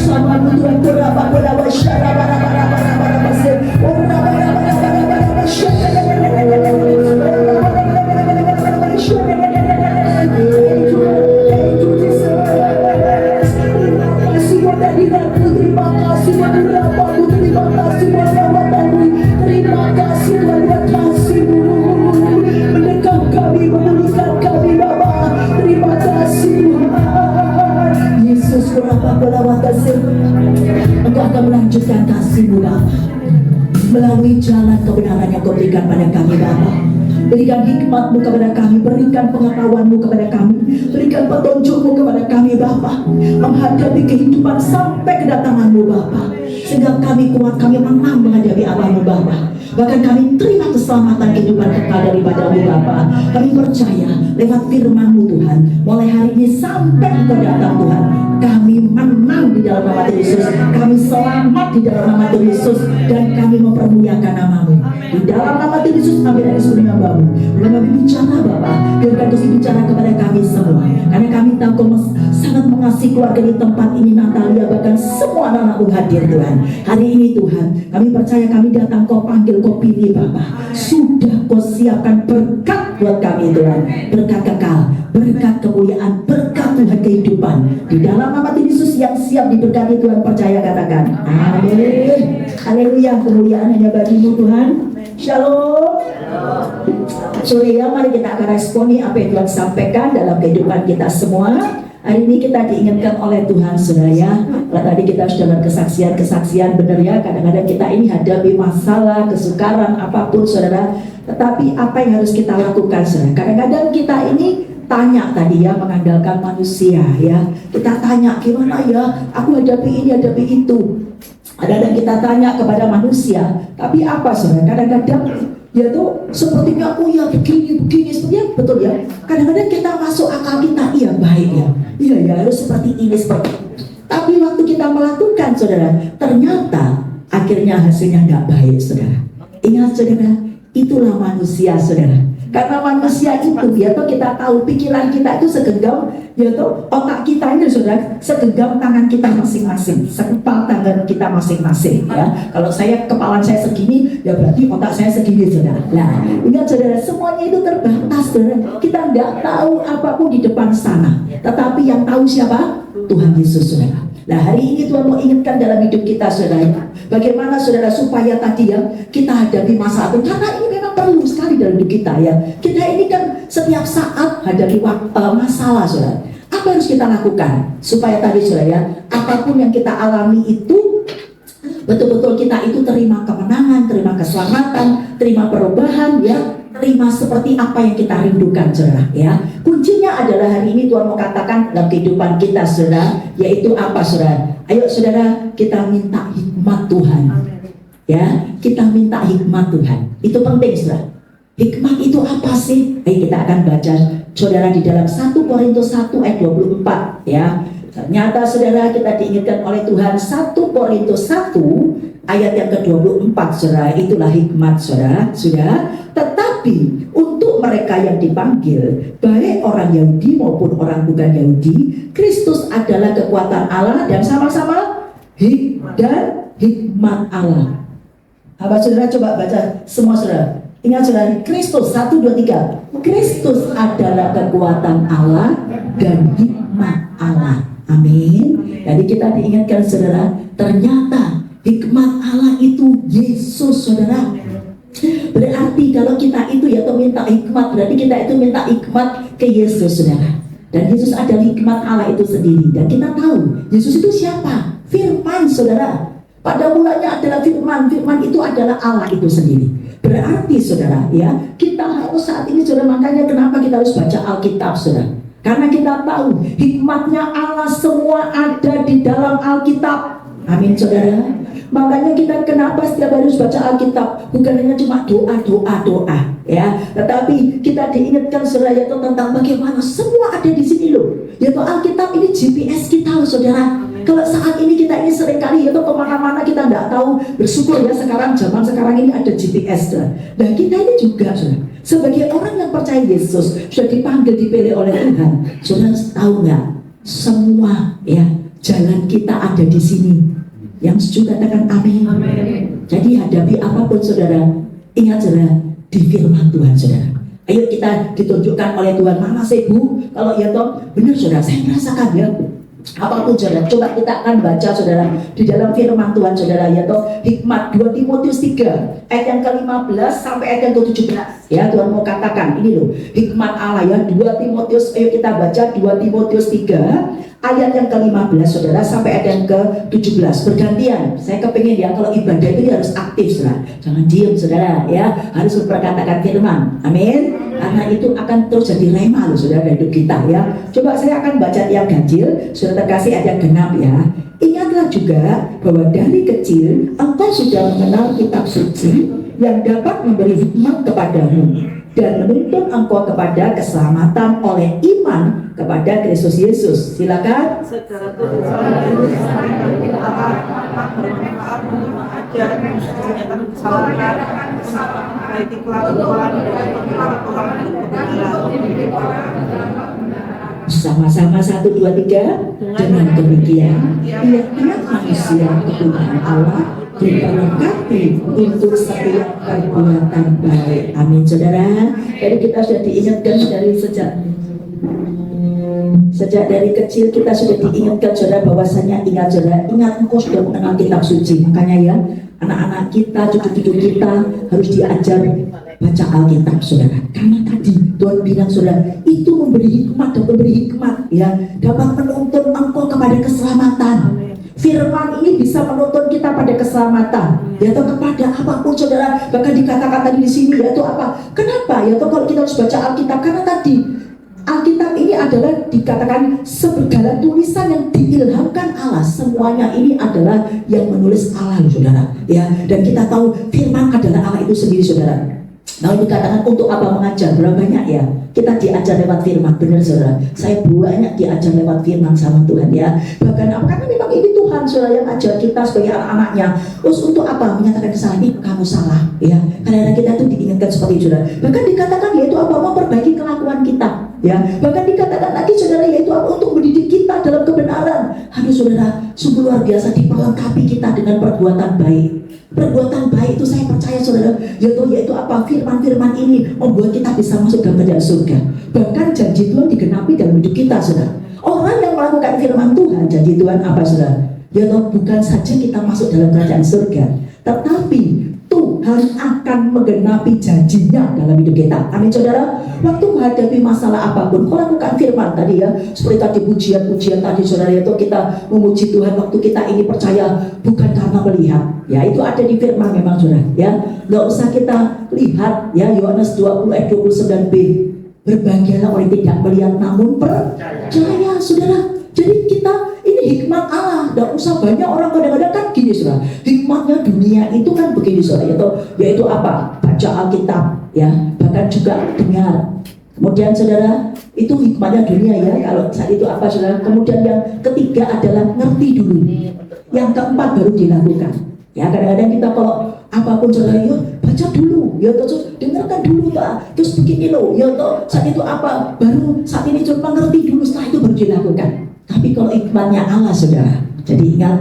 bersamamu Tuhan. Terima kasih Tuhan buat kasih-Mu, mendekat kami, memulihkan kami Bapa. Terima kasih Tuhan Yesus. Engkau akan melanjutkan kasih-Mu Bapa melalui jalan kebenaran yang Kau berikan pada kami Bapa. Berikan hikmat-Mu kepada kami, berikan pengetahuan-Mu kepada kami, berikan petunjuk-Mu kepada kami Bapa, menghadapi kehidupan sampai kedatangan-Mu Bapa, sehingga kami kuat, kami menang menghadapi Allah-Mu Bapa. Bahkan kami terima keselamatan kehidupan kekal daripada-Mu Bapa. Kami percaya lewat firman-Mu Tuhan, mulai hari ini sampai Engkau datang Tuhan, kami menang di dalam nama Tuhan Yesus, kami selamat di dalam nama Tuhan Yesus, dan kami mempermuliakan nama-Mu. Di dalam nama Tuhan Yesus kami dari suri hamba-Mu. Bila kami bicara Bapa, biarkan Kau bicara kepada kami semua, karena kami tahu Kau sangat mengasihi keluarga di tempat ini, Natalia, bahkan semua anak-anak-Mu hadir Tuhan. Hari ini Tuhan, kami percaya kami datang, Kau panggil, Kau pilih Bapa. Sudah Kau siapkan berkat buat kami Tuhan, berkat kekal, berkat kemuliaan, berkat Tuhan kehidupan. Di dalam nama Tuhan Yesus yang siap diberkati Tuhan, percaya katakan amin. Haleluya. Kemuliaan hanya bagi-Mu Tuhan. Shalom. Sore ya, mari kita akan responi apa yang Tuhan sampaikan dalam kehidupan kita semua. Hari ini kita diingatkan oleh Tuhan, saudara ya. Kalau tadi kita sudah berkesaksian benar ya. Kadang-kadang kita ini hadapi masalah, kesukaran, apapun saudara. Tetapi apa yang harus kita lakukan saudara? Kadang-kadang kita ini tanya tadi ya, mengandalkan manusia ya. Kita tanya gimana ya, aku hadapi ini, hadapi itu. Kadang-kadang kita tanya kepada manusia. Tapi apa saudara? Kadang-kadang ya tuh sepertinya aku ya begini sepertinya betul ya. Kadang-kadang kita masuk akal kita, iya baik ya, iya ya harus seperti ini seperti itu. Tapi waktu kita melakukan saudara, ternyata akhirnya hasilnya nggak baik saudara. Ingat saudara, itulah manusia saudara. Karena manusia itu ya tuh kita tahu pikiran kita itu segenggam, ya tuh otak kita ini saudara segenggam tangan kita masing-masing, sekepal tangan kita masing-masing ya. Kalau kepala saya segini, ya berarti otak saya segini saudara. Nah, ingat saudara, semuanya itu terbatas saudara. Kita nggak tahu apapun di depan sana, tetapi yang tahu siapa? Tuhan Yesus saudara. Nah, hari ini Tuhan mau ingatkan dalam hidup kita saudara, bagaimana saudara supaya tadi ya kita hadapi masalah itu, karena ini memang perlu sekali dalam hidup kita ya. Kita ini kan setiap saat hadapi masalah saudara. Apa harus kita lakukan supaya tadi saudara ya, apapun yang kita alami itu betul-betul kita itu terima kemenangan, terima keselamatan, terima perubahan ya, terima seperti apa yang kita rindukan saudara ya. Kuncinya adalah hari ini Tuhan mau katakan dalam kehidupan kita saudara, yaitu apa saudara? Ayo saudara, kita minta hikmat Tuhan ya, kita minta hikmat Tuhan. Itu penting saudara. Hikmat itu apa sih? Ayo kita akan baca saudara di dalam 1 Korintus 1 ayat 24 ya. Ternyata saudara kita diingatkan oleh Tuhan, 1 Korintus 1 ayat yang ke-24 saudara, itulah hikmat saudara. Sudah. Tetapi untuk mereka yang dipanggil, baik orang Yahudi maupun orang bukan Yahudi, Kristus adalah kekuatan Allah dan sama-sama hikmat Allah. Apa saudara coba baca semua saudara. Ingat saudara, Kristus 1, 2, 3. Kristus adalah kekuatan Allah dan hikmat Allah. Amin. Jadi kita diingatkan saudara, ternyata hikmat Allah itu Yesus saudara. Berarti kalau kita itu ya minta hikmat, berarti kita itu minta hikmat ke Yesus saudara. Dan Yesus adalah hikmat Allah itu sendiri. Dan kita tahu Yesus itu siapa? Firman saudara. Pada mulanya adalah firman, firman itu adalah Allah itu sendiri. Berarti saudara ya, kita harus saat ini saudara, makanya kenapa kita harus baca Alkitab saudara. Karena kita tahu hikmatnya Allah semua ada di dalam Alkitab. Amin saudara. Makanya kita kenapa setiap hari harus baca Alkitab, bukan hanya cuma doa ya, tetapi kita diingatkan saudara yaitu tentang bagaimana semua ada di sini loh. Yaitu Alkitab ini GPS kita loh saudara. Kalau saat ini kita ini seringkali yaitu kemana-mana kita tidak tahu, bersyukur ya sekarang zaman sekarang ini ada GPS saudara. Dan kita ini juga saudara, sebagai orang yang percaya Yesus, sudah dipanggil, dipilih oleh Tuhan. Saudara tahu nggak? Semua ya, jalan kita ada di sini. Yang setuju katakan amin. Jadi hadapi apapun saudara, ingat saudara, di firman Tuhan saudara. Ayo kita ditunjukkan oleh Tuhan, mana sibuk? Kalau ya toh, benar saudara, saya merasakan ya. Apapun saudara, coba kita akan baca saudara di dalam firman Tuhan saudara, ya toh hikmat 2 Timotius 3 ayat yang ke-15 sampai ayat yang ke-17. Ya Tuhan mau katakan ini loh, hikmat Allah ya. 2 Timotius, ayo kita baca 2 Timotius 3 ayat yang ke-15 saudara sampai ayat yang ke-17 bergantian. Saya kepingin ya kalau ibadah itu harus aktif saudara, jangan diem saudara ya, harus memperkatakan firman. Amin. Karena itu akan terus jadi rema loh saudara hidup kita ya. Coba saya akan baca yang ganjil, saudara terkasih ayat genap ya. Ingatlah juga bahwa dari kecil engkau sudah mengenal kitab suci yang dapat memberi hikmat kepadamu dan menuntun engkau kepada keselamatan oleh iman kepada Kristus Yesus. Silakan. Secara Tuhan kita akan bermanfaat untuk mengajar, menyatakan kesalahan, memperbaiki kelakuan dan kelakuan Sama-sama 1, 2, 3. Dengan demikian ingat manusia ketuhanan Allah diperlengkapi untuk setiap perbuatan baik. Amin saudara. Jadi kita sudah diingatkan dari sejak dari kecil kita sudah diingatkan saudara bahwasanya ingat saudara, ingat engkau sudah mengenal kitab suci. Makanya ya anak-anak kita, cucu-cucu kita harus diajar baca Alkitab saudara. Karena tadi Tuhan bilang saudara, itu memberi hikmat dan memberi hikmat ya, dapat menuntun engkau kepada keselamatan. Firman ini bisa menuntun kita pada keselamatan, yaitu kepada apapun saudara. Bahkan dikatakan tadi di sini yaitu apa? Kenapa? Yaitu kalau kita harus baca Alkitab, karena tadi Alkitab ini adalah dikatakan segala tulisan yang diilhamkan Allah. Semuanya ini adalah yang menulis Allah saudara ya. Dan kita tahu firman adalah Allah itu sendiri saudara. Nah dikatakan untuk apa mengajar? Berapa banyak ya kita diajar lewat firman. Benar saudara, saya banyak diajar lewat firman sama Tuhan ya. Bahkan apa? Karena memang ini Tuhan saudara yang ajar kita sebagai anak-anaknya. Terus untuk apa? Menyatakan kesalahan ini kamu salah ya. Karena kita tuh diingatkan seperti itu saudara. Bahkan dikatakan yaitu apa? Memperbaiki kelakuan kita ya. Bahkan dikatakan lagi saudara yaitu apa? Untuk mendidik kita dalam kebenaran. Aduh saudara, sungguh luar biasa diperlengkapi kita dengan perbuatan baik. Perbuatan baik itu saya percaya saudara, yaitu apa? Firman-firman ini membuat kita bisa masuk dalam kerajaan surga. Bahkan janji Tuhan digenapi dalam hidup kita saudara. Orang yang melakukan firman Tuhan, janji Tuhan apa saudara? Yaitu bukan saja kita masuk dalam kerajaan surga, tetapi Tuhan akan menggenapi janjinya dalam hidup kita. Amin saudara. Waktu menghadapi masalah apapun, kau lakukan firman tadi ya. Seperti tadi pujian-pujian tadi saudara, itu kita memuji Tuhan waktu kita ini percaya bukan karena melihat. Ya itu ada di firman memang saudara ya. Nggak usah kita lihat ya. Yohanes 20 ayat 29b. Berbahagialah orang tidak melihat namun percaya saudara. Jadi kita ini hikmat Allah. Tidak usah banyak orang kadang-kadang kan gini saudara. Hikmatnya dunia itu kan begini saudara, yaitu apa? Baca Alkitab ya, bahkan juga dengar. Kemudian saudara, itu hikmatnya dunia ya. Kalau saat itu apa saudara? Kemudian yang ketiga adalah ngerti dulu. Yang keempat baru dilakukan. Ya kadang-kadang kita kalau apapun saudara, ya baca dulu, ya terus dengarkan dulu Pak, terus begini loh, ya toh saat itu apa? Baru saat ini cuma ngerti dulu, setelah itu baru dilakukan. Tapi kalau hikmatnya Allah saudara, jadi ingat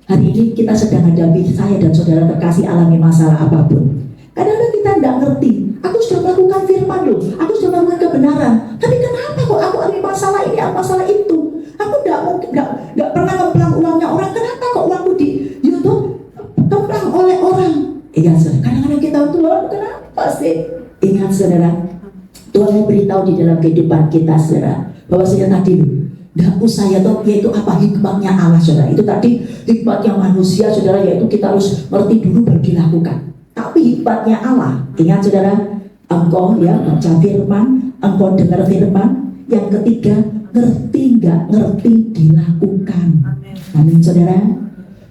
hari ini kita sedang hadapi, saya dan saudara terkasih alami masalah apapun. Kadang-kadang kita tidak ngerti. Aku sudah melakukan firman loh, aku sudah melakukan kebenaran. Tapi kenapa kok aku alami masalah ini, masalah itu? Aku tidak pernah ngeplang uangnya orang. Kenapa kok uangku di YouTube keplang oleh orang? Ingat saudara, kadang-kadang kita Tuhan kenapa sih? Ingat saudara, Tuhan mau beritahu di dalam kehidupan kita saudara, bahwa saya tadi loh, nggak usah ya toh, yaitu apa? Hikmatnya Allah saudara. Itu tadi hikmatnya manusia saudara, yaitu kita harus ngerti dulu baru dilakukan. Tapi hikmatnya Allah, ingat saudara, engkau ya baca firman, engkau dengar firman. Yang ketiga, ngerti nggak ngerti dilakukan. Amin saudara.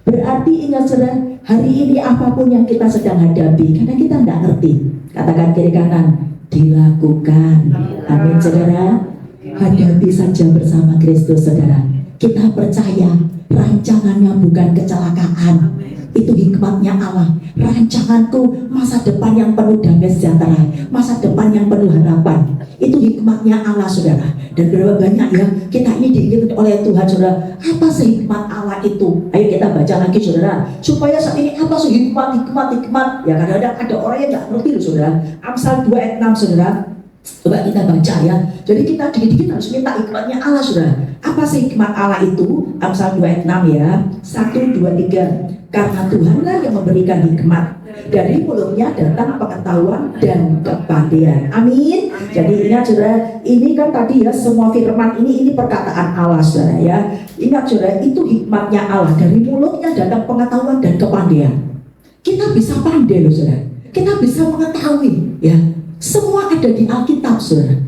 Berarti ingat saudara, hari ini apapun yang kita sedang hadapi, karena kita nggak ngerti, katakan kiri kanan, dilakukan. Amin saudara. Hadapi saja bersama Kristus saudara. Kita percaya rancangannya bukan kecelakaan. Itu hikmatnya Allah. Rancanganku masa depan yang penuh damai sejahtera, masa depan yang penuh harapan. Itu hikmatnya Allah, saudara. Dan berapa banyak ya kita ini diinginkan oleh Tuhan, saudara. Apa sih hikmat Allah itu? Ayo kita baca lagi, saudara. Supaya saat ini apa sih hikmat? Ya kadang-kadang ada orang yang nggak ngerti loh, saudara. Amsal 2 ayat 6, saudara. Coba kita baca ya. Jadi kita dikit-dikit harus minta hikmatnya Allah, saudara. Apa sih hikmat Allah itu? Amsal 2 ayat 6 ya. 1, 2, 3. Karena Tuhanlah yang memberikan hikmat, dari mulutnya datang pengetahuan dan kepandaian. Amin. Jadi ingat, saudara, ini kan tadi ya, semua firman ini perkataan Allah, saudara ya. Ingat, saudara, itu hikmatnya Allah, dari mulutnya datang pengetahuan dan kepandaian. Kita bisa pandai loh, saudara. Kita bisa mengetahui ya. Semua ada di Alkitab, saudara.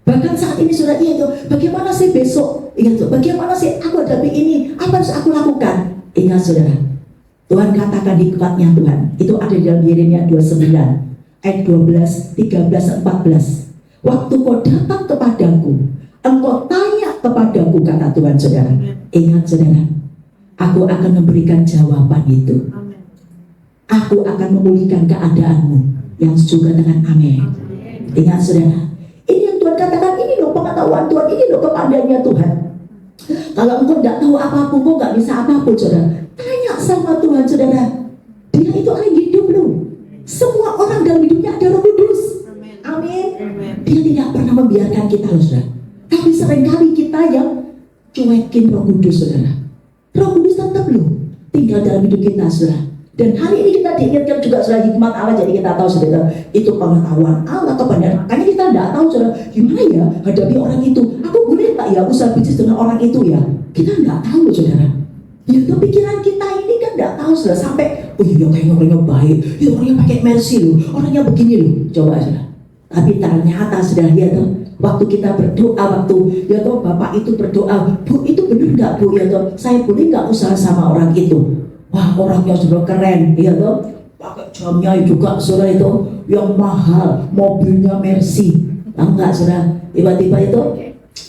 Bahkan saat ini, saudara, iya tuh, bagaimana sih besok? Ingat tuh, bagaimana sih aku hadapi ini? Apa harus aku lakukan? Ingat, saudara, Tuhan katakan hikmatnya Tuhan. Itu ada di dalam Yeremia 29 ayat 12, 13, 14. Waktu kau datang kepadaku, engkau tanya kepadaku, kata Tuhan, saudara. Ingat, saudara, aku akan memberikan jawaban itu. Aku akan memulihkan keadaanmu. Yang juga dengan amin. Ingat, saudara, ini yang Tuhan katakan, ini loh pengetahuan Tuhan, ini loh kepandaiannya Tuhan. Kalau engkau tidak tahu apapun, engkau nggak bisa apapun, saudara, tanya sama Tuhan, saudara. Dia itu orang hidup loh. Semua orang dalam hidupnya ada Roh Kudus. Amin. Dia tidak pernah membiarkan kita loh, saudara. Tapi seringkali kita yang cuekin Roh Kudus, saudara. Roh Kudus tetap loh tinggal dalam hidup kita, saudara. Dan hari ini kita diingatkan juga, saudara, hikmat Allah. Jadi kita tahu, saudara, itu pengetahuan Allah kepada. Makanya kita tidak tahu, saudara, gimana ya hadapi orang itu. Aku boleh tak ya usaha bisnis dengan orang itu ya? Kita tidak tahu, saudara. Ya, pikiran kita ini kan tidak tahu, saudara. Sampai, oh iya, kayaknya orangnya baik, ya orangnya pakai mercy loh, orangnya begini loh. Coba, saudara. Tapi ternyata, saudara, ya tuh, waktu kita berdoa, waktu ya tuh bapak itu berdoa, Bu, itu benar nggak, Bu? Ya tuh, saya boleh nggak usaha sama orang itu? Wah, orangnya sudah keren, ya toh, pakai jamnya juga, saudara, itu yang mahal, mobilnya Mercy, tahu nggak, saudara? Tiba-tiba itu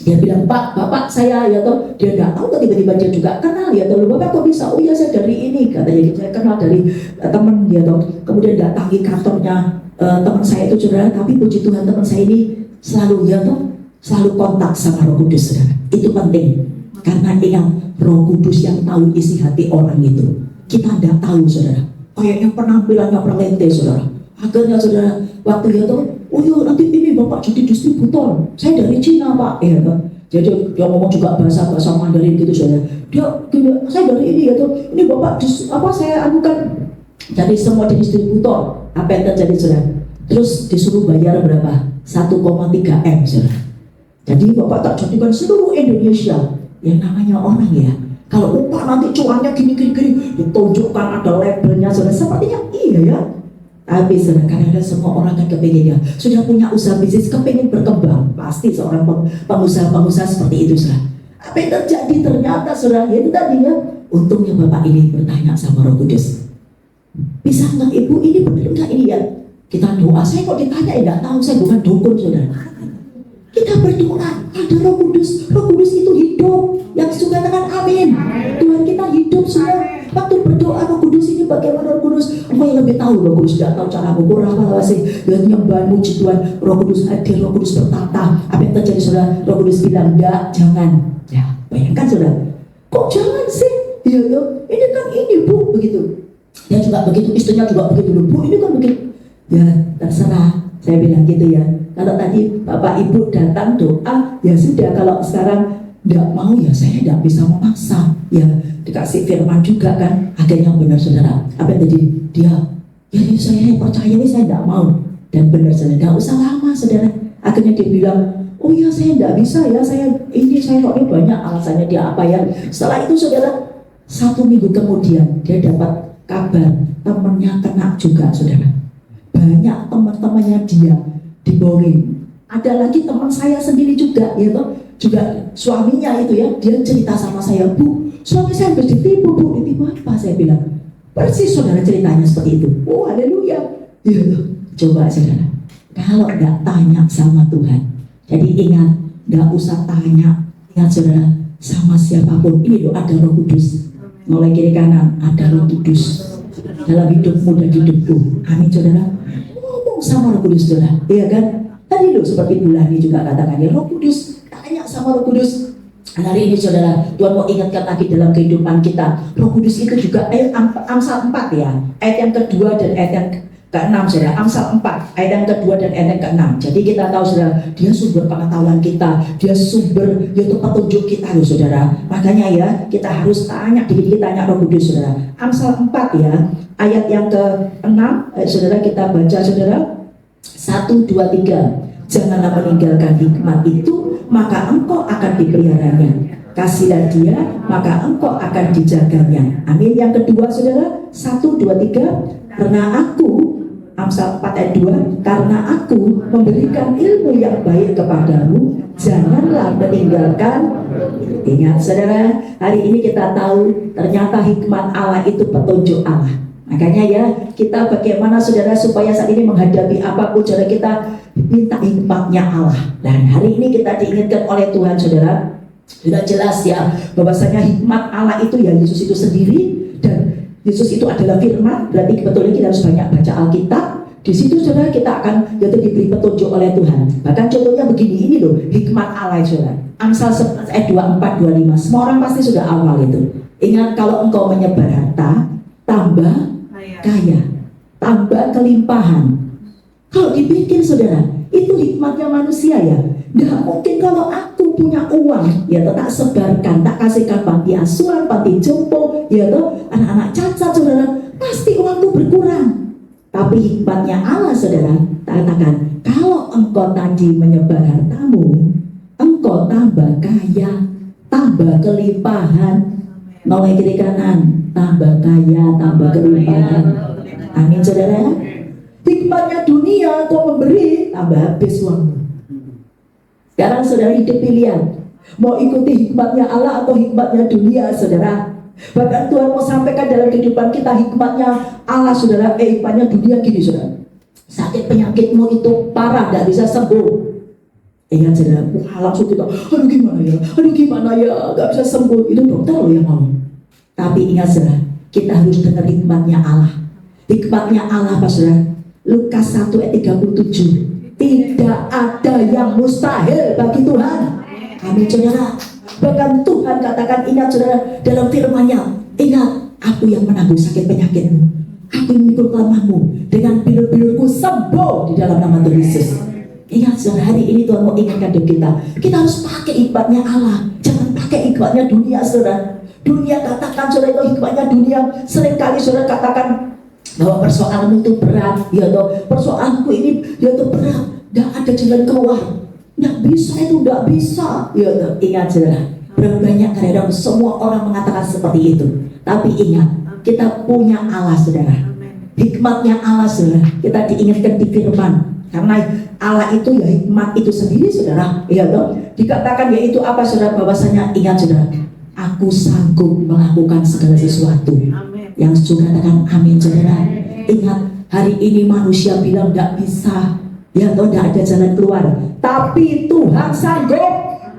dia bilang, Pak, Bapak saya, ya toh, dia nggak tahu, tiba-tiba dia juga kenal, ya toh, Bapak kok bisa? Oh iya, saya dari ini, katanya, saya kenal dari teman, ya toh. Kemudian datangi kantornya teman saya itu, saudara. Tapi puji Tuhan, teman saya ini selalu, ya toh, selalu kontak sama Roh Kudus, saudara. Itu penting, karena ingat, Roh Kudus yang tahu isi hati orang itu. Kita tidak tahu, saudara. Kayaknya penampilannya perlente, saudara. Akhirnya, saudara, waktu itu, oh iya, nanti ini Bapak jadi distributor. Saya dari Cina, Pak. Ya, kan? Jadi dia ngomong juga bahasa Mandarin gitu, saudara. Dia gini, saya dari ini, ya tuh. Ini Bapak, saya anukan. Jadi semua distributor. Apa yang terjadi, saudara? Terus disuruh bayar berapa? 1,3 M, saudara. Jadi Bapak tak jadikan seluruh Indonesia yang namanya orang, ya. Kalau upah nanti cuannya gini-gini, ditunjukkan ada labelnya, saudara. Sepertinya iya ya. Tapi saudara, kadang-kadang semua orang kan kepingin ya, sudah punya usaha bisnis, kepingin berkembang. Pasti seorang pengusaha seperti itu, saudara. Apa yang terjadi ternyata, saudara, ya itu tadi ya. Untungnya Bapak ini bertanya sama Roh Kudus, bisa nggak Ibu, ini benar nggak ini ya? Kita doa, saya kok ditanya ya nggak tahu, saya bukan dukun, saudara. Kita berdoa, ada Roh Kudus. Roh Kudus itu hidup. Yang suka dengan amin. Tuhan kita hidup semua. Waktu berdoa, Roh Kudus ini bagaimana Roh Kudus? Engkau yang lebih tahu, Roh Kudus tidak tahu cara mengukur apa sih. Dan nyembah muji Tuhan, Roh Kudus hadir, Roh Kudus bertata. Apa yang terjadi, saudara? Roh Kudus bilang, enggak, jangan. Ya, bayangkan, saudara. Kok jangan sih? Ya, ini kan ini, Bu, begitu. Dia juga begitu, istrinya juga begitu, Bu, ini kan begitu. Ya, terserah. Saya bilang gitu ya. Kalau tadi Bapak Ibu datang doa, ya sudah. Kalau sekarang tidak mau, ya saya tidak bisa memaksa. Ya dikasih firman juga kan. Akhirnya benar, saudara. Apa yang tadi dia? Ya saya percaya ini, saya tidak mau. Dan benar, saudara. Tidak usah lama, saudara. Akhirnya dia bilang, oh ya saya tidak bisa ya. Saya kok banyak alasannya dia apa ya. Setelah itu, saudara, 1 minggu kemudian dia dapat kabar temannya kena juga, saudara. Banyak teman-temannya dia dibohongin. Ada lagi teman saya sendiri juga, ya toh, juga suaminya itu ya, dia cerita sama saya, Bu, suami saya habis ditipu, Bu. Ditipu apa? Saya bilang, persis, saudara, ceritanya seperti itu. Oh, haleluya. Ya toh, coba, saudara, kalau nggak tanya sama Tuhan, jadi ingat, nggak usah tanya. Ingat, saudara, sama siapapun. Ini loh, ada Roh Kudus. Mulai kiri kanan, ada Roh Kudus. dalam hidupmu dan hidupku. Amin saudara. Ngomong sama Roh Kudus saudara, iya kan? Tadi loh seperti Bulani juga katakan ya, Roh Kudus, tanya sama Roh Kudus. Hari ini saudara, Tuhan mau ingatkan lagi dalam kehidupan kita. Roh Kudus itu juga ayat Amsal 4 ya, ayat yang kedua dan ayat yang ke-6 saudara. Amsal 4 ayat yang kedua dan ayat yang ke-6. Jadi kita tahu saudara, dia sumber pengetahuan kita, dia sumber yaitu petunjuk kita loh saudara. Makanya ya, kita harus tanya diri kita, tanya Roh Kudus saudara. Amsal 4 ya, ayat yang ke-6, saudara kita baca saudara. 1, 2, 3. Janganlah meninggalkan hikmat itu, maka engkau akan dipeliharanya. Kasihlah dia, maka engkau akan dijaganya. Amin. Yang kedua saudara, 1, 2, 3. Karena aku, Amsal 4 ayat 2, karena aku memberikan ilmu yang baik kepadamu, janganlah meninggalkan. Ingat saudara, hari ini kita tahu ternyata hikmat Allah itu petunjuk Allah. Makanya ya, kita bagaimana saudara supaya saat ini menghadapi apapun saudara, kita minta hikmatnya Allah. Dan hari ini kita diingatkan oleh Tuhan saudara, sudah jelas ya bahwasanya hikmat Allah itu ya Yesus itu sendiri, dan Yesus itu adalah firman. Berarti betulnya kita harus banyak baca Alkitab. Di situ saudara kita akan yaitu diberi petunjuk oleh Tuhan. Bahkan contohnya begini, ini loh hikmat Allah saudara. Amsal 11 ayat 24, 25. Semua orang pasti sudah hafal itu. Ingat, kalau engkau menyebar harta, tambah kaya, tambah kelimpahan. Kalau dipikir saudara, itu hikmatnya manusia ya. Nggak mungkin kalau aku punya uang, ya tak sebarkan, tak kasihkan panti asuhan, panti jompo, ya toh anak-anak cacat saudara, pasti uangku berkurang. Tapi hikmatnya Allah saudara, katakan kalau engkau tadi menyebar hartamu, engkau tambah kaya, tambah kelimpahan. Noleh kiri kanan, tambah kaya, tambah kelimpahan. Amin saudara. Hikmatnya dunia kau memberi, tambah habis uangmu. Sekarang saudara hidup pilihan, mau ikuti hikmatnya Allah atau hikmatnya dunia saudara. Bahkan Tuhan mau sampaikan dalam kehidupan kita hikmatnya Allah saudara, hikmatnya dunia gini saudara. Sakit penyakitmu itu parah, tidak bisa sembuh. Ingat saudara, langsung kita, aduh gimana ya, gak bisa sembuh. Itu dokter loh yang ngomong. Tapi ingat saudara, kita harus dengar hikmatnya Allah. Hikmatnya Allah apa saudara? Lukas 1 ayat 37. Tidak ada yang mustahil bagi Tuhan. Amin saudara. Bahkan Tuhan katakan, ingat saudara, dalam firman-Nya, ingat, aku yang menanggung sakit penyakitmu, aku yang memikul kelemahanmu, dengan bilur-bilurku sembuh di dalam nama Tuhan Yesus. Ingat saudara, hari ini Tuhan mau ingatkan hidup kita. Kita harus pakai hikmatnya Allah, jangan pakai hikmatnya dunia saudara. Dunia katakan saudara itu hikmatnya dunia. Seringkali saudara katakan bahwa persoalanmu itu berat, ya toh, persoalanku ini ya toh berat, tidak ada jalan keluar, tidak bisa itu, tidak bisa, ya toh. Ingat saudara, berapa banyak kadang semua orang mengatakan seperti itu. Tapi ingat, kita punya Allah saudara. Hikmatnya Allah saudara, kita diingatkan di firman. Karena Allah itu ya hikmat itu sendiri saudara, ya toh. Dikatakan yaitu apa saudara, bahwasanya ingat saudara, aku sanggup melakukan segala sesuatu. Yang sudah katakan amin saudara. Ingat, hari ini manusia bilang tidak bisa, ya toh, tidak ada jalan keluar. Tapi Tuhan sanggup.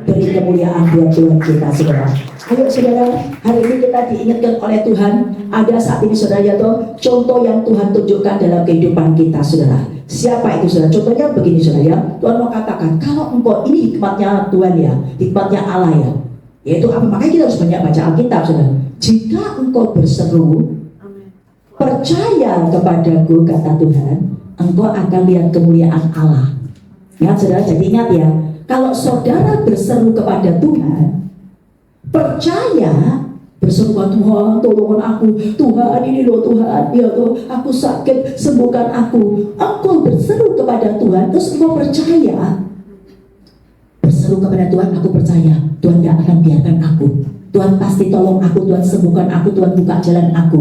Beri kemuliaan buat Tuhan kita saudara. Ayo saudara, hari ini kita diingatkan oleh Tuhan. Ada saat ini saudara, ya toh, contoh yang Tuhan tunjukkan dalam kehidupan kita saudara. Siapa itu saudara? Contohnya begini saudara ya. Tuhan mau katakan, kalau engkau, ini hikmatnya Tuhan ya, hikmatnya Allah ya. Yaitu apa? Makanya kita harus banyak baca Alkitab saudara. Jika engkau berseru, percaya kepadaku, kata Tuhan, engkau akan lihat kemuliaan Allah. Ingat saudara, jadi ingat ya, kalau saudara berseru kepada Tuhan, percaya, berseru, Tuhan tolongin aku, Tuhan ini loh Tuhan, ya toh, aku sakit, sembuhkan aku. Engkau berseru kepada Tuhan, terus engkau percaya, berseru kepada Tuhan, aku percaya Tuhan tidak akan biarkan aku, Tuhan pasti tolong aku, Tuhan sembuhkan aku, Tuhan buka jalan aku.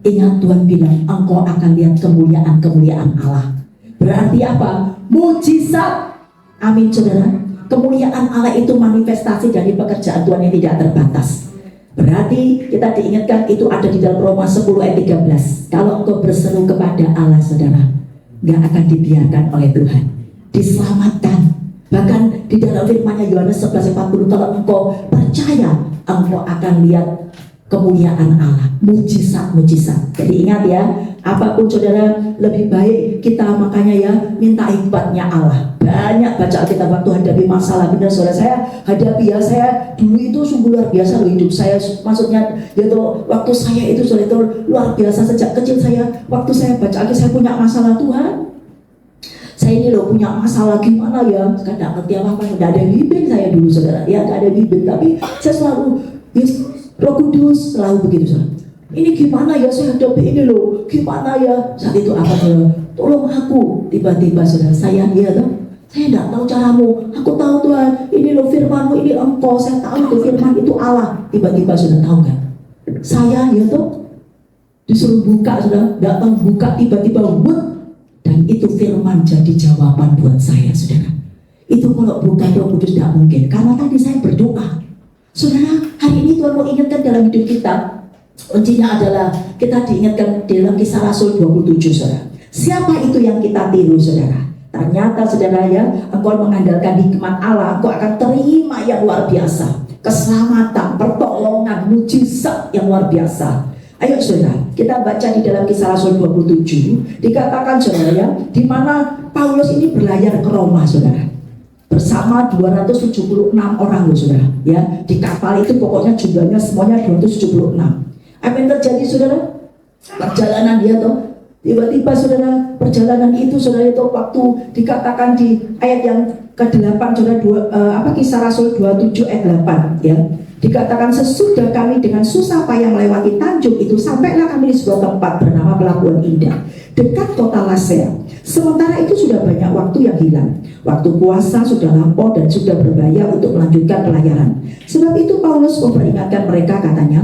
Ingat, Tuhan bilang engkau akan lihat kemuliaan Allah. Berarti apa? Mujizat. Amin saudara. Kemuliaan Allah itu manifestasi dari pekerjaan Tuhan yang tidak terbatas. Berarti kita diingatkan itu ada di dalam Roma 10 ayat 13. Kalau engkau berseru kepada Allah saudara, gak akan dibiarkan oleh Tuhan, diselamatkan. Bahkan di dalam firman-Nya Yohanes 11:40, kalau engkau percaya, engkau akan lihat kemuliaan Allah, mujizat-mujizat. Jadi ingat ya, apapun saudara, lebih baik kita makanya ya minta hikmatnya Allah. Banyak baca Alkitab waktu hadapi masalah. Benar saudara, saya hadapi ya, saya dulu itu sungguh luar biasa loh hidup saya. Maksudnya yaitu waktu saya itu saudara itu luar biasa sejak kecil saya. Waktu saya baca Alkitab, saya punya masalah Tuhan. Saya ini loh punya masalah gimana ya, kadang ngerti apa-apa, tidak ada bimbing saya dulu saudara. Ya tidak ada bimbing, tapi saya selalu Roh Kudus selalu begitu saudara. Ini gimana ya saya hadapi ini loh, gimana ya saat itu apa saudara? Tolong aku. Tiba-tiba saudara saya ya toh, saya tidak tahu caramu. Aku tahu Tuhan, ini loh firman-Mu, ini Engkau. Saya tahu itu firman itu Allah. Tiba-tiba saudara tahu kan? Saya ya toh disuruh buka saudara, tidak tahu buka tiba-tiba dan itu firman jadi jawaban buat saya saudara. Itu kalau bukan Roh Kudus tidak mungkin. Karena tadi saya berdoa. Saudara, hari ini Tuhan mau ingatkan dalam hidup kita. Kuncinya adalah kita diingatkan dalam Kisah Rasul 27 saudara. Siapa itu yang kita tiru saudara? Ternyata saudara ya, engkau mengandalkan hikmat Allah, engkau akan terima yang luar biasa. Keselamatan, pertolongan, mujizat yang luar biasa. Ayo saudara, kita baca di dalam Kisah Rasul 27. Dikatakan saudara ya, di mana Paulus ini berlayar ke Roma saudara. Bersama 276 orang loh saudara ya, di kapal itu pokoknya jumlahnya semuanya 276. Apa yang terjadi saudara? Perjalanan dia tuh tiba-tiba saudara, perjalanan itu saudara itu waktu dikatakan di ayat yang ke-8 saudara Kisah Rasul 27 ayat 8 ya, dikatakan sesudah kami dengan susah payah melewati tanjung itu, sampailah kami di sebuah tempat bernama Pelabuhan Indah dekat kota Lasea. Sementara itu sudah banyak waktu yang hilang. Waktu puasa sudah lampau dan sudah berbahaya untuk melanjutkan pelayaran. Sebab itu Paulus memperingatkan mereka, katanya,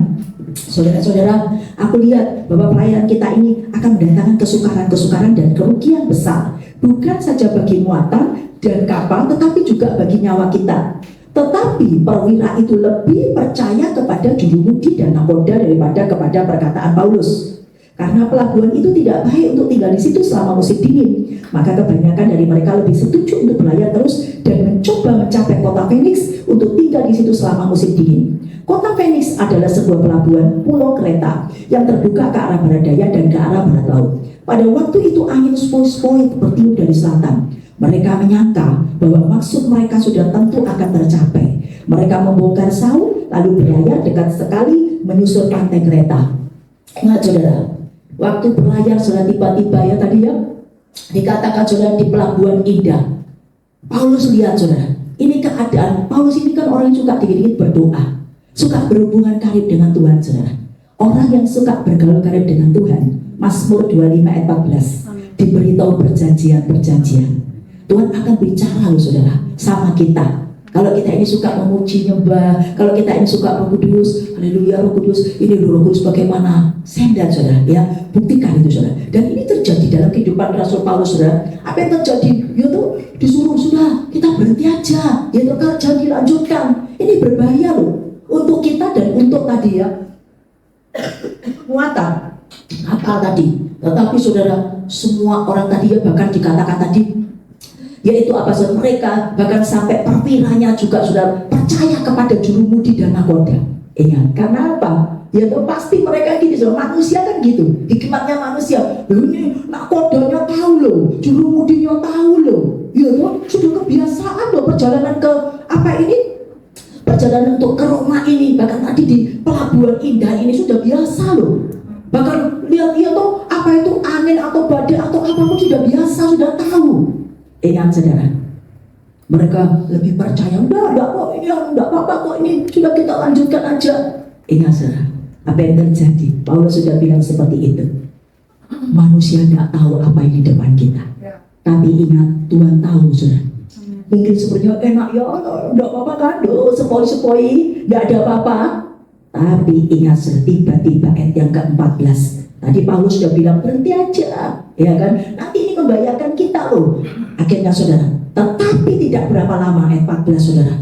saudara-saudara, aku lihat bahwa pelayaran kita ini akan mendatangkan kesukaran-kesukaran dan kerugian besar, bukan saja bagi muatan dan kapal, tetapi juga bagi nyawa kita. Tetapi perwira itu lebih percaya kepada jurumudi dan nakoda daripada kepada perkataan Paulus. Karena pelabuhan itu tidak baik untuk tinggal di situ selama musim dingin, maka kebanyakan dari mereka lebih setuju untuk berlayar terus dan mencoba mencapai kota Phoenix untuk tinggal di situ selama musim dingin. Kota Phoenix adalah sebuah pelabuhan pulau kereta yang terbuka ke arah barat daya dan ke arah barat laut. Pada waktu itu angin sepoi-sepoi bertiup dari selatan. Mereka menyangka bahwa maksud mereka sudah tentu akan tercapai. Mereka membongkar sauh lalu berlayar dekat sekali menyusul pantai kereta. Ingat saudara, waktu berlayar saudara tiba-tiba ya tadi ya dikatakan saudara di Pelabuhan Indah. Paulus lihat saudara, ini keadaan Paulus ini kan orang yang suka dikit-dikit berdoa, suka berhubungan karib dengan Tuhan saudara. Orang yang suka bergaul karib dengan Tuhan, Mazmur 25 ayat 14 diberitahu perjanjian-perjanjian. Tuhan akan bicara loh saudara sama kita. Kalau kita ini suka memuji nyembah, kalau kita ini suka Roh Kudus, haleluya Roh Kudus, ini Roh Kudus bagaimana? Sendan saudara ya, buktikan itu saudara. Dan ini terjadi dalam kehidupan Rasul Paulus saudara. Apa yang terjadi? Yaitu disuruh sudah kita berhenti aja, yaitu kerja dilanjutkan. Ini berbahaya loh untuk kita dan untuk tadi ya muatan kapal tadi. Tetapi saudara, semua orang tadi ya bahkan dikatakan tadi, yaitu apa saudara, mereka bahkan sampai perwiranya juga sudah percaya kepada jurumudi dan nakoda. Ingat, karena apa? Ya itu pasti mereka gini, saudara, manusia kan gitu, hikmatnya manusia. Ini nakodanya tahu loh, jurumudinya tahu loh. Ya itu sudah kebiasaan loh perjalanan ke apa ini? Perjalanan untuk ke Roma ini, bahkan tadi di Pelabuhan Indah ini sudah biasa loh. Bahkan lihat ya tuh apa itu angin atau badai atau apapun sudah biasa, sudah tahu. Ingat saudara, mereka lebih percaya, enggak kok ini, enggak apa-apa kok ini, sudah kita lanjutkan aja. Ingat saudara, apa yang terjadi? Paulus sudah bilang seperti itu. Manusia enggak tahu apa yang di depan kita, tapi ingat Tuhan tahu saudara. Mungkin sebenarnya enak ya, enggak apa-apa kan, sepoi-sepoi, enggak ada apa-apa. Tapi ingat saudara, tiba-tiba ayat yang ke-14 tadi Paulus sudah bilang berhenti aja, ya kan? Nanti ini membahayakan kita loh. Akhirnya saudara, tetapi tidak berapa lama ayat 14 saudara,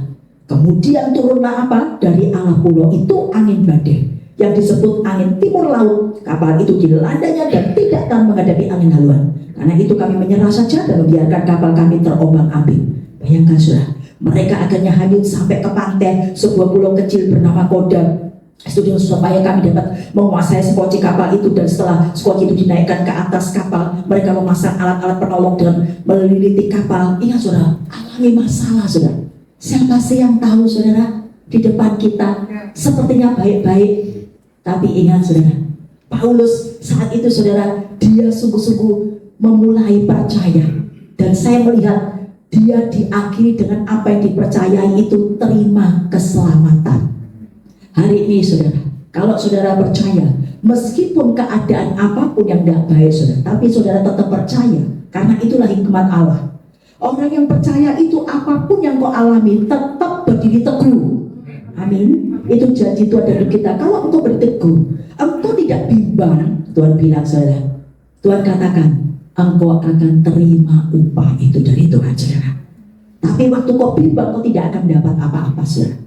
kemudian turunlah apa? Dari arah pulau itu angin badai yang disebut angin timur laut. Kapal itu dilandanya dan tidak akan menghadapi angin haluan. Karena itu kami menyerah saja dan membiarkan kapal kami terombang-ambing. Bayangkan saudara, mereka akhirnya hanyut sampai ke pantai sebuah pulau kecil bernama Koda. studio supaya kami dapat menguasai skoci kapal itu, dan setelah skoci itu dinaikkan ke atas kapal, mereka memasang alat-alat penolong dan meliliti kapal. Ingat saudara, alami masalah saudara. Siapa sih yang tahu saudara di depan kita sepertinya baik-baik, tapi ingat saudara, Paulus saat itu saudara, dia sungguh-sungguh memulai percaya, dan saya melihat dia diakhiri dengan apa yang dipercayai itu, terima keselamatan. Hari ini saudara, kalau saudara percaya, meskipun keadaan apapun yang tidak baik saudara, tapi saudara tetap percaya, karena itulah hikmat Allah. Orang yang percaya itu apapun yang kau alami tetap berdiri teguh. Amin. Itu janji Tuhan dari kita. Kalau engkau berteguh, engkau tidak bimbang, Tuhan bilang saudara, Tuhan katakan engkau akan terima upah itu dari Tuhan saudara. Tapi waktu kau bimbang, kau tidak akan mendapat apa-apa saudara.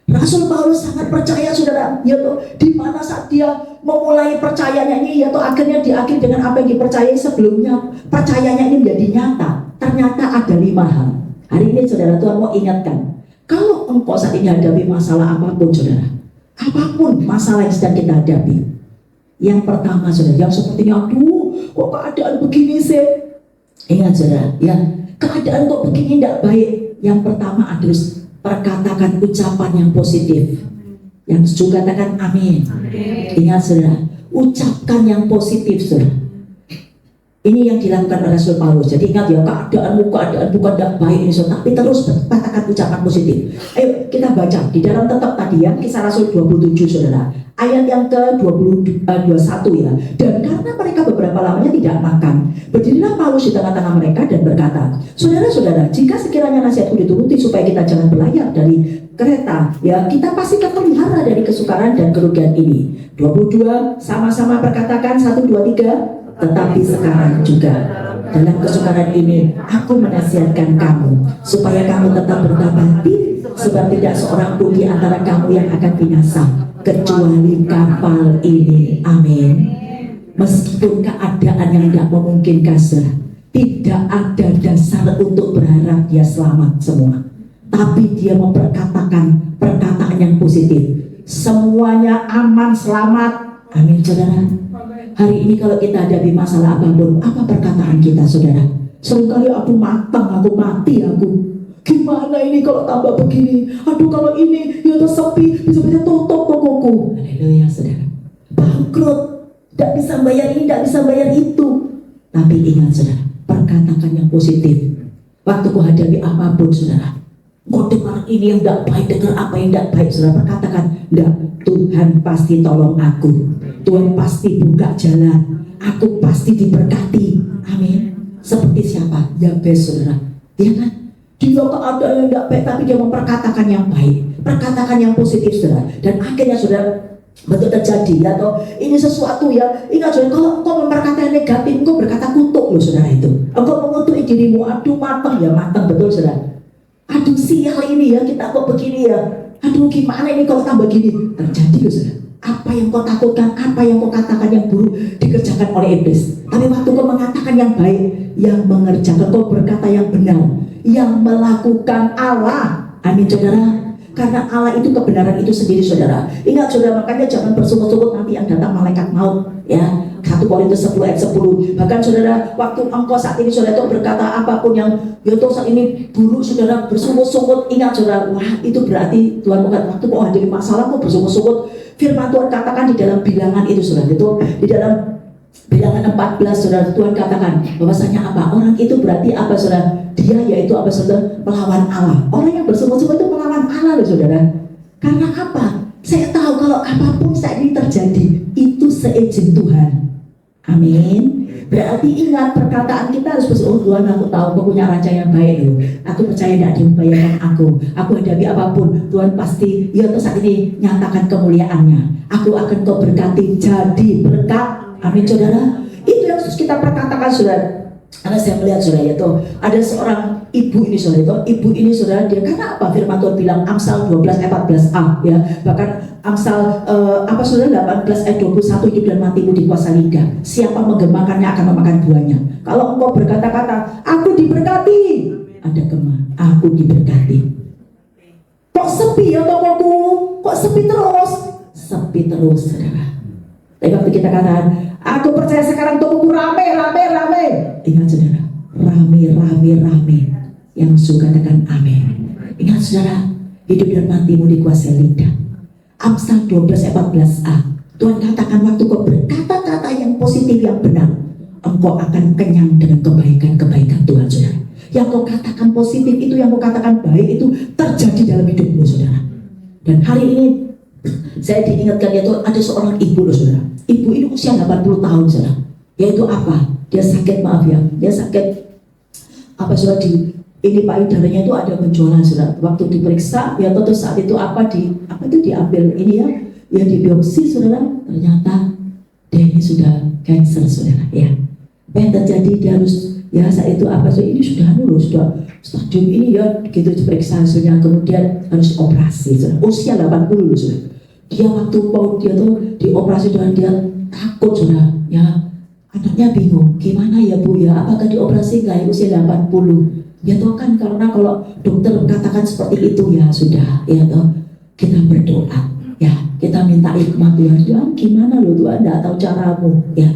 Rasul Paulus sangat percaya saudara, yaitu di mana saat dia memulai percayanya ini, yaitu akhirnya diakhiri dengan apa yang dipercayai sebelumnya. Percayanya ini menjadi nyata. Ternyata ada 5 hal. Hari ini saudara, Tuhan mau ingatkan, kalau engkau saat ini hadapi masalah apapun saudara, apapun masalah yang sedang kita hadapi, yang pertama saudara, yang sepertinya aduh kok keadaan begini sih, ingat saudara, ya keadaan kok begini tidak baik. Yang pertama harus perkatakan ucapan yang positif. Yang setuju katakan amin. Ingat saudara, ucapkan yang positif saudara. Ini yang dilakukan oleh Rasul Paulus. Jadi ingat ya, keadaan bukan tidak baik ini saudara, tapi terus katakan ucapan positif. Ayo kita baca di dalam tetap tadi ya, Kisah Rasul 27 saudara, ayat yang ke-21 ya. Dan karena mereka beberapa lamanya tidak makan, berdirilah Paulus di tengah-tengah mereka dan berkata, saudara-saudara, jika sekiranya nasihatku dituruti supaya kita jangan berlayar dari kereta, ya kita pasti terpelihara dari kesukaran dan kerugian ini. 22 sama-sama berkatakan 1, 2, 3. Tetapi sekarang juga dalam kesukaran ini aku menasihatkan kamu supaya kamu tetap bertabah hati, sebab tidak seorang pun di antara kamu yang akan binasa kecuali kapal ini. Amin. Meskipun keadaan yang tidak memungkinkan, tidak ada dasar untuk berharap dia selamat semua, tapi dia memperkatakan perkataan yang positif. Semuanya aman, selamat. Amin saudara. Hari ini kalau kita hadapi masalah apapun, apa perkataan kita saudara? Seringkali aku matang, aku mati aku. Gimana ini kalau tambah begini? Aduh kalau ini ya sepi, bisa-bisa tutup tokoku. Haleluya saudara. Bangkrut, tidak bisa bayar ini, tidak bisa bayar itu. Tapi ingat saudara, perkatakan yang positif. Waktu ku hadapi apapun saudara, kau dengar ini yang tidak baik, dengar apa yang tidak baik saudara, perkatakan, tidak, Tuhan pasti tolong aku. Tuhan pasti buka jalan, aku pasti diberkati. Amin. Seperti siapa? Yabes saudara, ya kan? Dia keadaan yang tidak baik, tapi dia memperkatakan yang baik, perkatakan yang positif saudara. Dan akhirnya saudara, betul terjadi ya toh. Ini sesuatu ya. Ingat saudara, kalau engkau memperkatakan yang negatif, engkau berkata kutuk loh saudara itu. Engkau mengutuk dirimu, aduh matang ya, matang betul saudara. Aduh sial ini ya, kita kok begini ya. Aduh gimana ini kalau tambah gini. Terjadi loh saudara. Apa yang kau takutkan, apa yang kau katakan yang buruk dikerjakan oleh iblis. Tapi waktu kau mengatakan yang baik, yang mengerjakan, kau berkata yang benar, yang melakukan Allah. Amin saudara. Karena Allah itu kebenaran itu sendiri saudara. Ingat saudara, makanya jangan bersungut-sungut nanti yang datang malaikat maut ya. 1 Korintus 10 ayat 10. Bahkan saudara, waktu engkau saat ini saudara itu berkata apapun yang yoto saat ini buruk saudara, bersungut-sungut, ingat saudara, wah itu berarti Tuhan bukan waktu kau hadapi masalah kau bersungut-sungut. Firman Tuhan katakan di dalam bilangan itu saudara, itu di dalam bilangan 14 saudara, Tuhan katakan bahwasanya apa? Orang itu berarti apa saudara? Dia yaitu apa saudara? Melawan Allah. Orang yang bersungut-sungut itu melawan Allah loh saudara. Karena apa? Saya tahu kalau apapun saat ini terjadi itu seizin Tuhan. Amin. Berarti ingat perkataan kita harus bersyukur, Tuhan aku tahu kau punya rancang yang baik loh. Aku percaya tidak ada yang membayarkan aku. Aku hadapi apapun, Tuhan pasti ya saat ini nyatakan kemuliaannya. Aku akan kau berkati jadi berkat. Amin saudara. Itu yang harus kita perkatakan saudara. Karena saya melihat saudara itu ada seorang ibu ini saudara itu, ibu ini saudara dia karena apa firman Tuhan bilang Amsal 12 ayat 14a ya, bahkan Amsal apa saudara 18 ayat 21 hidup dan matimu di kuasa lidah, siapa menggemakannya akan memakan buahnya. Kalau engkau berkata-kata aku diberkati, ada kemah aku diberkati. Kok sepi ya tokoku, kok sepi terus? sepi terus, saudara. Tapi waktu kita katakan, aku percaya sekarang tubuhku rame. Ingat saudara, rame. Yang suka katakan amin. Ingat saudara, hidup dan matimu dikuasai lidah. Amsal 12:14a. Tuhan katakan waktu kau berkata-kata yang positif yang benar, engkau akan kenyang dengan kebaikan Tuhan, saudara. Yang kau katakan positif itu, yang kau katakan baik itu terjadi dalam hidupmu, saudara. Dan hari ini saya diingatkan yaitu ada seorang ibu loh, saudara. Ibu ini usia 80 tahun, saudara. Yaitu apa? Dia sakit, maaf ya. Dia sakit apa, saudara, ini payudaranya itu ada benjolan, saudara. Waktu diperiksa, ya tentu saat itu diambil ini ya dibiopsi, saudara. Ternyata dia ini sudah cancer, saudara. Ya, apa yang terjadi, dia harus saat itu ini sudah stadium ini ya, gitu diperiksa hasilnya, kemudian harus operasi, saudara. Usia 80, saudara. Dia waktu mau dia tuh dioperasi, dan dia takut, saudara. Ya, anaknya bingung, gimana ya Bu ya, apakah dioperasi nggak ya, usia 80. Ya toh kan, karena kalau dokter katakan seperti itu, ya sudah, ya toh kita berdoa, ya kita minta hikmat Tuhan. Tuhan gimana loh Tuhan, nggak tahu caramu, ya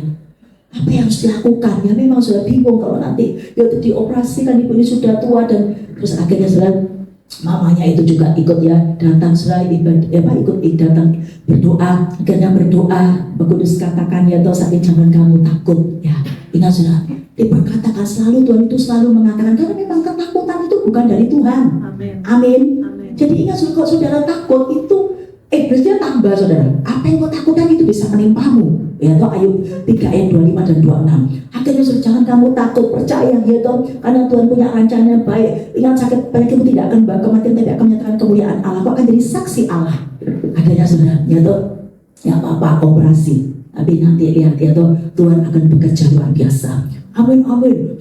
apa yang harus dilakukan. Ya memang sudah bingung kalau nanti ya dioperasi kan, ibu ini sudah tua, dan terus akhirnya sudah mamanya itu juga ikut ya datang, sudah ikut datang berdoa. Akhirnya berdoa, Kudus katakan ya toh, tapi jangan kamu takut, ya ingat sudah diperkatakan selalu, Tuhan itu selalu mengatakan, karena memang ketakutan itu bukan dari Tuhan. Amin. Jadi ingat, kalau saudara takut itu iblisnya tambah, saudara. Apa yang kau takutkan itu bisa menimpamu. Ya toh, Ayub 3 ayat 25 dan 26. Akhirnya saudara, jangan kamu takut, percaya ya toh, karena Tuhan punya rencana yang baik. Ingat, sakit penyakitmu tidak akan bawa kematian, tapi akan menyatakan kemuliaan Allah. Kau akan jadi saksi Allah. Akhirnya saudara, ya toh, ya apa-apa operasi, tapi nanti lihat ya toh, Tuhan akan bekerja luar biasa. Amin.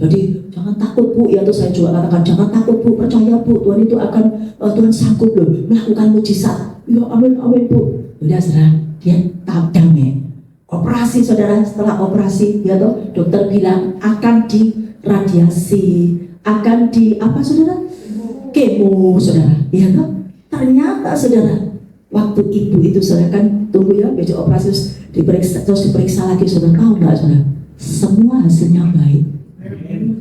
Jadi jangan takut Bu, ya tuh saya juga katakan jangan takut Bu, percaya Bu, Tuhan itu akan Tuhan sanggup loh melakukan mujizat. Ya amin Bu. Udah saudara, dia damai. Operasi saudara, setelah operasi ya tuh dokter bilang akan diradiasi, akan di apa saudara? Kemo saudara. Ya tuh ternyata saudara, waktu ibu itu saudara kan tunggu ya besok operasi terus diperiksa lagi, saudara tahu nggak saudara? Semua hasilnya baik.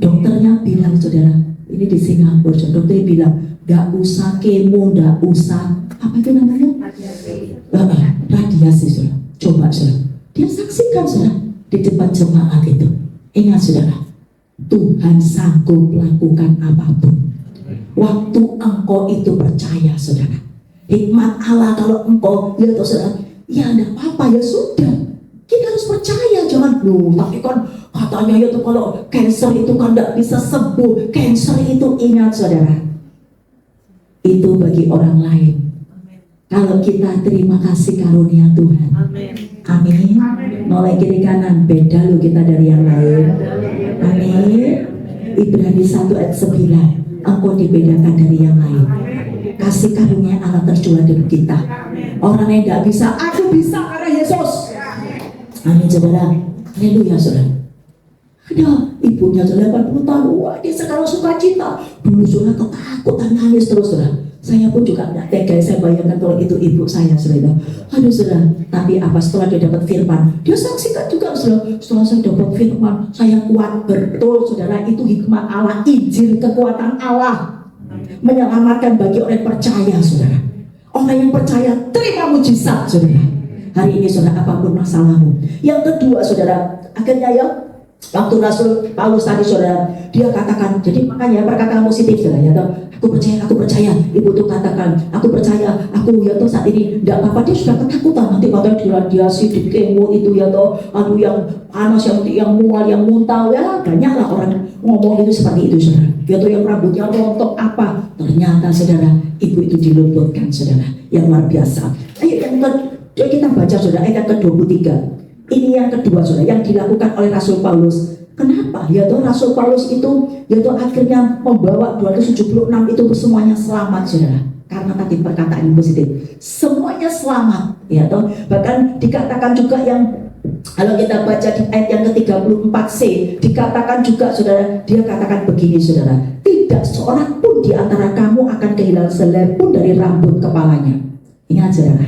Dokternya bilang saudara, ini di Singapura, dokternya bilang nggak usah kemo, nggak usah apa itu namanya, radiasi saudara. Coba saudara, dia saksikan saudara di depan jemaat itu. Ingat saudara, Tuhan sanggup melakukan apapun. Waktu engkau itu percaya saudara, hikmat Allah kalau engkau ya saudara, ya enggak apa-apa, ya sudah. Kita harus percaya, jangan tapi kan katanya itu kalau cancer itu kan tidak bisa sembuh. Cancer itu ingat saudara, itu bagi orang lain. Kalau kita terima kasih karunia Tuhan, amin. Noleh kiri kanan, beda loh kita dari yang lain. Amin. Ibrani 1 ayat 9, engkau dibedakan dari yang lain. Kasih karunia Allah tercurah dari kita. Orang yang tidak bisa, aku bisa karena Yesus. Amin saudara, haleluya saudara. Ada ibunya saudara 80 tahun, wah dia sekarang sukacita. Dulu saudara ketakutan, nangis terus saudara. Saya pun juga tidak tega, saya bayangkan kalau itu ibu saya saudara. Aduh saudara, tapi apa setelah dia dapat firman, dia saksikan juga saudara. Setelah saya dapat firman, saya kuat betul saudara. Itu hikmat Allah, Injil kekuatan Allah menyelamatkan bagi orang yang percaya saudara. Orang yang percaya terima mujizat saudara. Hari ini saudara, apapun masalahmu. Yang kedua saudara, akhirnya ya waktu Rasul Paulus tadi saudara, dia katakan, jadi makanya perkataan positif saudara ya, aku percaya, ibu tuh katakan, aku percaya, aku ya toh saat ini tidak apa-apa. Dia sudah ketakutan nanti katanya diradiasi, di kemo itu ya toh, aduh yang panas, yang mual, yang muntah, ya banyaklah orang ngomong itu seperti itu saudara. Ya toh yang rambutnya rontok apa, ternyata saudara, ibu itu dilumpuhkan saudara, yang luar biasa. Ayo yang kita baca saudara ayat ke-23. Ini yang kedua saudara, yang dilakukan oleh Rasul Paulus. Kenapa? Ya toh Rasul Paulus itu ya toh akhirnya membawa 276 itu semuanya selamat saudara. Karena tadi perkataan yang positif, semuanya selamat ya toh. Bahkan dikatakan juga yang kalau kita baca di ayat yang ke-34c, dikatakan juga saudara, dia katakan begini saudara, tidak seorang pun di antara kamu akan kehilangan selai pun dari rambut kepalanya. Ingat saudara,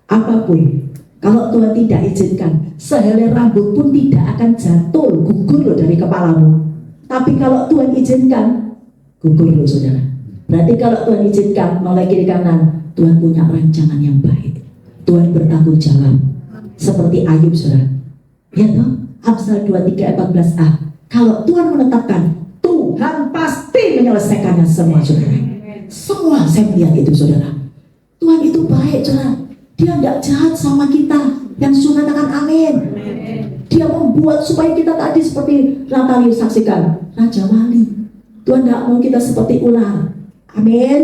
apapun, kalau Tuhan tidak izinkan, sehelai rambut pun tidak akan jatuh gugur loh dari kepalamu. Tapi kalau Tuhan izinkan, gugur loh saudara. Berarti kalau Tuhan izinkan noleh kiri kanan, Tuhan punya rancangan yang baik. Tuhan bertanggung jawab. Seperti Ayub saudara. Ya toh, Amsal 23 ayat 14a. Kalau Tuhan menetapkan, Tuhan pasti menyelesaikannya semua saudara. Semua saya melihat itu saudara. Tuhan itu baik saudara. Dia tidak jahat sama kita. Yang sunnah katakan amin. Dia membuat supaya kita tadi seperti Natali saksikan, Raja Wali. Tuhan tidak mau kita seperti ular. Amin.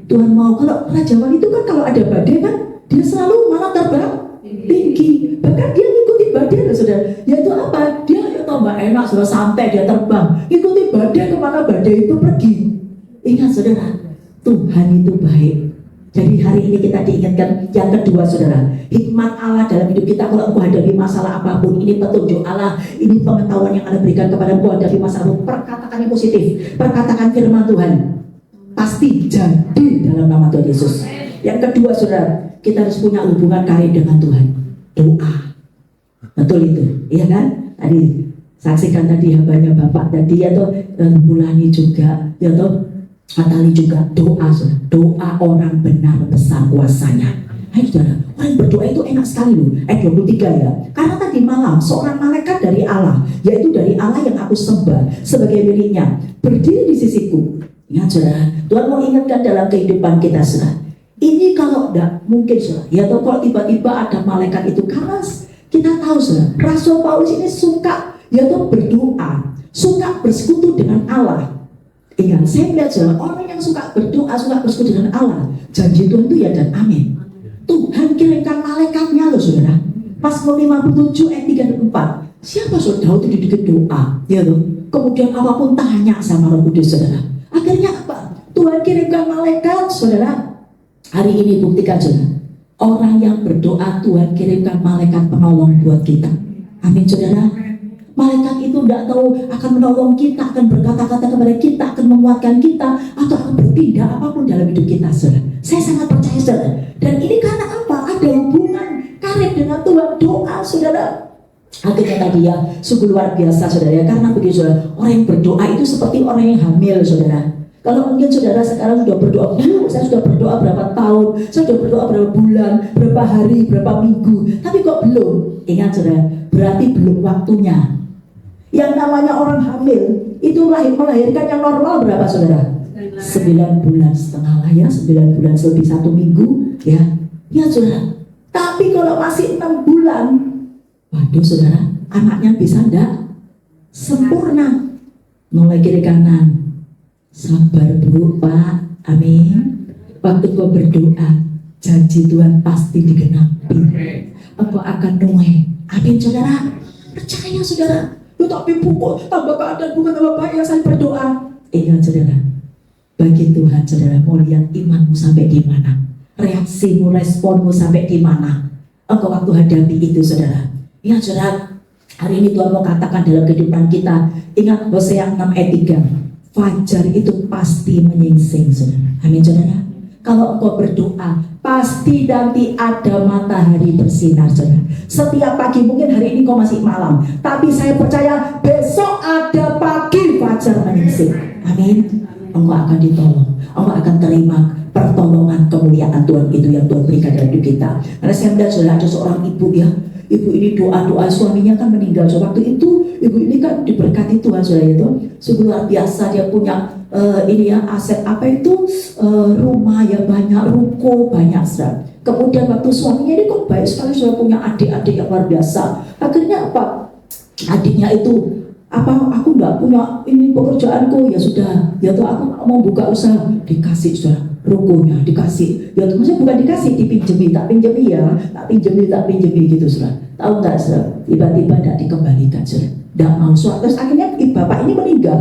Tuhan mau, kalau Raja Wali itu kan kalau ada badai kan, dia selalu malah terbang tinggi. Bahkan dia ngikuti badai loh saudara. Yaitu apa? Dia tambah enak sudah santai dia terbang. Ikuti badai kemana badai itu pergi. Ingat saudara, Tuhan itu baik. Jadi hari ini kita diingatkan yang kedua saudara, hikmat Allah dalam hidup kita kalau engkau hadapi masalah apapun, ini petunjuk Allah, ini pengetahuan yang Allah berikan kepada engkau hadapi masalah apapun, perkatakan yang positif, perkatakan firman Tuhan, pasti jadi dalam nama Tuhan Yesus. Yang kedua saudara, kita harus punya hubungan karib dengan Tuhan, doa, betul itu, iya kan? Tadi saksikan tadi hambanya Bapak tadi ya toh, Bulani juga, ya toh. Natali juga doa, doa orang benar besar kuasanya. Hai saudara, orang berdoa itu enak sekali loh. Ayat 23 ya. Karena tadi malam seorang malaikat dari Allah, yaitu dari Allah yang aku sembah sebagai miliknya, berdiri di sisiku. Ingat saudara, Tuhan mau ingatkan dalam kehidupan kita saudara. Ini kalau tidak mungkin saudara, ya atau kalau tiba-tiba ada malaikat itu, karena kita tahu saudara, Rasul Paulus ini suka yaitu berdoa, suka bersekutu dengan Allah. Ingat, saya melihat saudara, orang yang suka berdoa, suka bersekutu dengan Allah, janji Tuhan itu ya dan amin. Tuhan kirimkan malaikatnya loh saudara. Mazmur 57 ayat 3 dan 4. Siapa saudara itu dikit doa, ya loh. Kemudian apapun tanya sama Roh Kudus saudara. Akhirnya apa? Tuhan kirimkan malaikat saudara. Hari ini buktikan saudara, orang yang berdoa Tuhan kirimkan malaikat penolong buat kita. Amin saudara. Malaikat itu tidak tahu akan menolong kita, akan berkata-kata kepada kita, akan menguatkan kita, atau akan bertindak apapun dalam hidup kita, saudara. Saya sangat percaya, saudara. Dan ini karena apa? Ada hubungan karib dengan Tuhan, doa, saudara. Akhirnya tadi ya, sungguh luar biasa, saudara. Ya, karena begitu, saudara. Orang yang berdoa itu seperti orang yang hamil, saudara. Kalau mungkin saudara sekarang sudah berdoa, saya sudah berdoa berapa tahun, saya sudah berdoa berapa bulan, berapa hari, berapa minggu, tapi kok belum? Ingat, saudara, berarti belum waktunya. Yang namanya orang hamil itu melahirkan yang normal berapa saudara? 9 bulan setengah lah ya, 9 bulan lebih 1 minggu ya. Ya saudara. Tapi kalau masih 6 bulan, waduh saudara, anaknya bisa enggak sempurna. Mulai kiri kanan. Sabar Bu, Pak. Amin. Waktu kau berdoa, janji Tuhan pasti digenapi. Engkau akan nuai. Amin saudara. Percaya saudara. Tapi pukul tambah keadaan bukan tambah baik, saya berdoa. Ingat saudara, bagi Tuhan saudara mau lihat imanmu sampai di mana, reaksimu, responmu sampai di mana. Engkau waktu hadapi itu saudara. Ingat saudara, hari ini Tuhan mau katakan dalam kehidupan kita. Ingat Hosea 6 ayat 3, fajar itu pasti menyingsing saudara. Amin saudara. Kalau engkau berdoa, pasti nanti ada matahari bersinar saudara. Setiap pagi, mungkin hari ini kau masih malam, tapi saya percaya besok ada pagi fajar menyingsing. Amin. Engkau akan ditolong, engkau akan terima pertolongan kemuliaan Tuhan itu yang Tuhan berikan dalam hidup kita. Karena saya melihat saudara, ada seorang ibu ya, ibu ini doa-doa, suaminya kan meninggal. Waktu itu ibu ini kan diberkati Tuhan saudara itu, sungguh luar biasa. Dia punya ini ya aset apa itu, rumah ya banyak, ruko banyak saudara. Kemudian waktu suaminya ini kok baik sekali, sudah punya adik-adik yang luar biasa. Akhirnya apa? Adiknya itu apa? Aku enggak punya ini pekerjaanku, ya sudah. Ya tuh aku mau buka usaha, dikasih sudah rukonya, dikasih. Ya tuh maksudnya bukan dikasih, dipinjemi, tak pinjemi ya, tak pinjemi gitu sudah. Tahu nggak sudah? Tiba-tiba tidak dikembalikan sudah. Tidak mau suatu. Terus akhirnya bapak ini meninggal.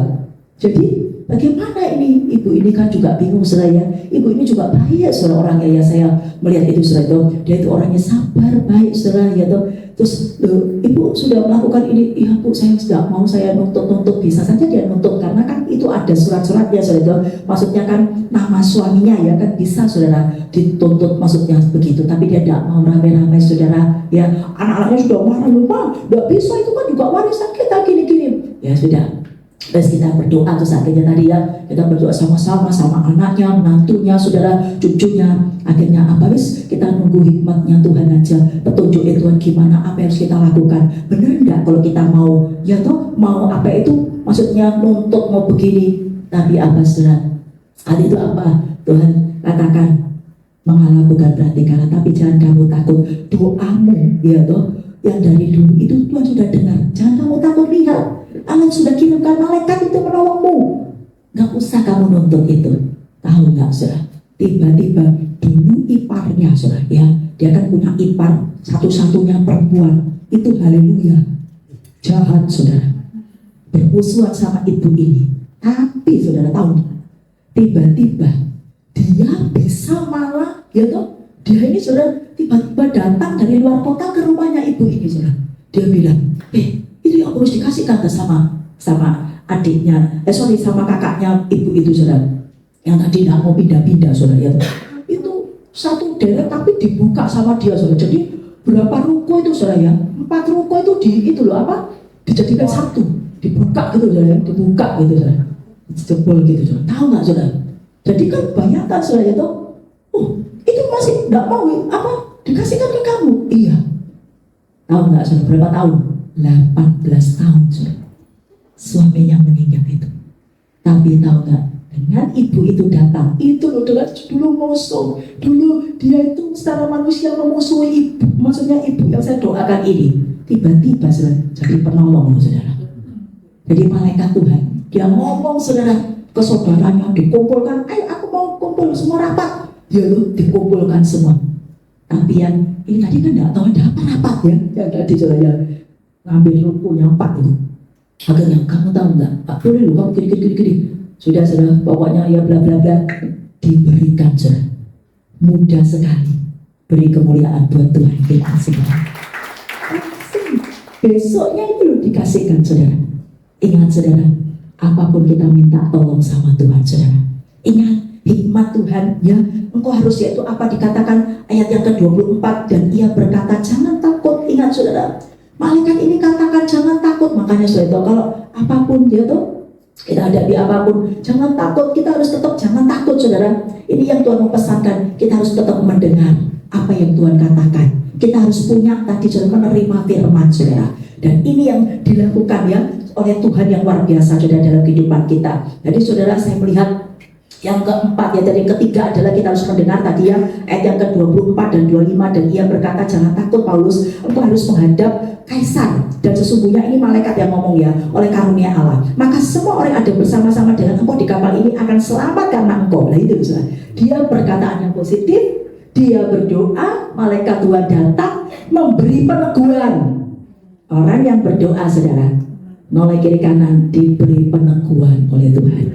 Jadi bagaimana ini? Ibu ini kan juga bingung saudara ya. Ibu ini juga baik saudara orangnya ya, saya melihat itu saudara itu. Dia itu orangnya sabar, baik saudara ya tuh. Terus ibu sudah melakukan ini, iya bu saya tidak mau, saya nuntut bisa saja dia nuntut karena kan itu ada surat-suratnya saudara. Maksudnya kan nama suaminya ya kan bisa saudara dituntut maksudnya begitu, tapi dia tidak mau rame-rame saudara ya. Anak-anaknya sudah marah, lupa tidak bisa itu kan juga warisan kita gini-gini ya sudah. Terus kita berdoa, terus akhirnya tadi ya kita berdoa sama-sama sama anaknya, menantunya, saudara, cucunya. Akhirnya apa wis kita nunggu hikmatnya Tuhan aja, petunjuknya Tuhan gimana, apa yang harus kita lakukan. Benar enggak kalau kita mau ya toh mau apa itu maksudnya nuntut mau begini, tapi apa saudara? Saat itu apa Tuhan katakan, mengalah bukan berarti kalah, tapi jangan kamu takut, doamu ya toh yang dari dulu itu Tuhan sudah dengar. Jangan kamu takut, lihat Allah sudah kirimkan malaikat itu menolongmu. Gak usah kamu nuntut itu. Tahu gak saudara? Tiba-tiba dulu iparnya saudara ya, dia kan punya ipar satu-satunya perempuan. Itu haleluya. Jahat saudara, bermusuhan sama ibu ini. Tapi saudara tahu gak? Tiba-tiba dia bisa malah ya toh, dia ini saudara tiba-tiba datang dari luar kota ke rumahnya ibu ini saudara. Dia bilang, itu yang harus dikasihkan ke sama adiknya, sama kakaknya ibu itu saudara, yang tadi tidak mau pindah-pindah saudara ya. Itu satu deret tapi dibuka sama dia saudara. Jadi berapa ruko itu saudara ya? 4 ruko itu itu loh apa? Dijadikan satu, dibuka gitu saudara, dibuka gitu saudara, jebol gitu saudara. Tahu nggak saudara? Jadi kan kebanyakan saudara itu, itu masih nggak mau apa? Dikasihkan ke kamu? Iya. Tahu nggak saudara berapa tahun? 18 tahun saudara. Suaminya meninggal itu. Tapi tahu nggak? Dengan ibu itu datang, itu loh dulu musuh. Dulu dia itu secara manusia memusuhi ibu. Maksudnya ibu yang saya doakan ini. Tiba-tiba saudara jadi penolong saudara. Jadi malaikat Tuhan, dia ngomong saudara ke saudaranya, dikumpulkan, ayo aku mau kumpul semua rapat. Dia loh dikumpulkan semua. Tapi yang ini tadi kan nggak tahu ada apa rapat ya. Yang tadi saudara ya ngambil ruku yang 4 itu. Akhirnya kamu tahu nggak? Pak boleh lu kamu gini. Sudah saudara, pokoknya ya bla bla bla diberikan saudara. Mudah sekali. Beri kemuliaan buat Tuhan kita semua. Besoknya itu loh dikasihkan saudara. Ingat saudara, apapun kita minta tolong sama Tuhan saudara. Ingat hikmat Tuhan ya. Engkau harus yaitu apa dikatakan ayat yang ke-24, dan ia berkata jangan takut. Ingat saudara, malaikat ini katakan jangan takut. Makanya saudara kalau apapun dia tuh kita hadapi apapun, jangan takut. Kita harus tetap jangan takut saudara. Ini yang Tuhan mau pesankan, kita harus tetap mendengar apa yang Tuhan katakan. Kita harus punya tadi saudara menerima firman saudara. Dan ini yang dilakukan ya oleh Tuhan yang luar biasa saudara dalam kehidupan kita. Jadi saudara saya melihat yang keempat ya, dari ketiga adalah kita harus mendengar tadi ya ayat yang ke-24 dan 25, dan ia berkata jangan takut Paulus, engkau harus menghadap kaisar, dan sesungguhnya ini malaikat yang ngomong ya, oleh karunia Allah maka semua orang ada bersama-sama dengan engkau di kapal ini akan selamat karena engkau. Nah itu bisa dia perkataan yang positif, dia berdoa, malaikat Tuhan datang memberi peneguhan. Orang yang berdoa saudara noleh kiri kanan diberi peneguhan oleh Tuhan.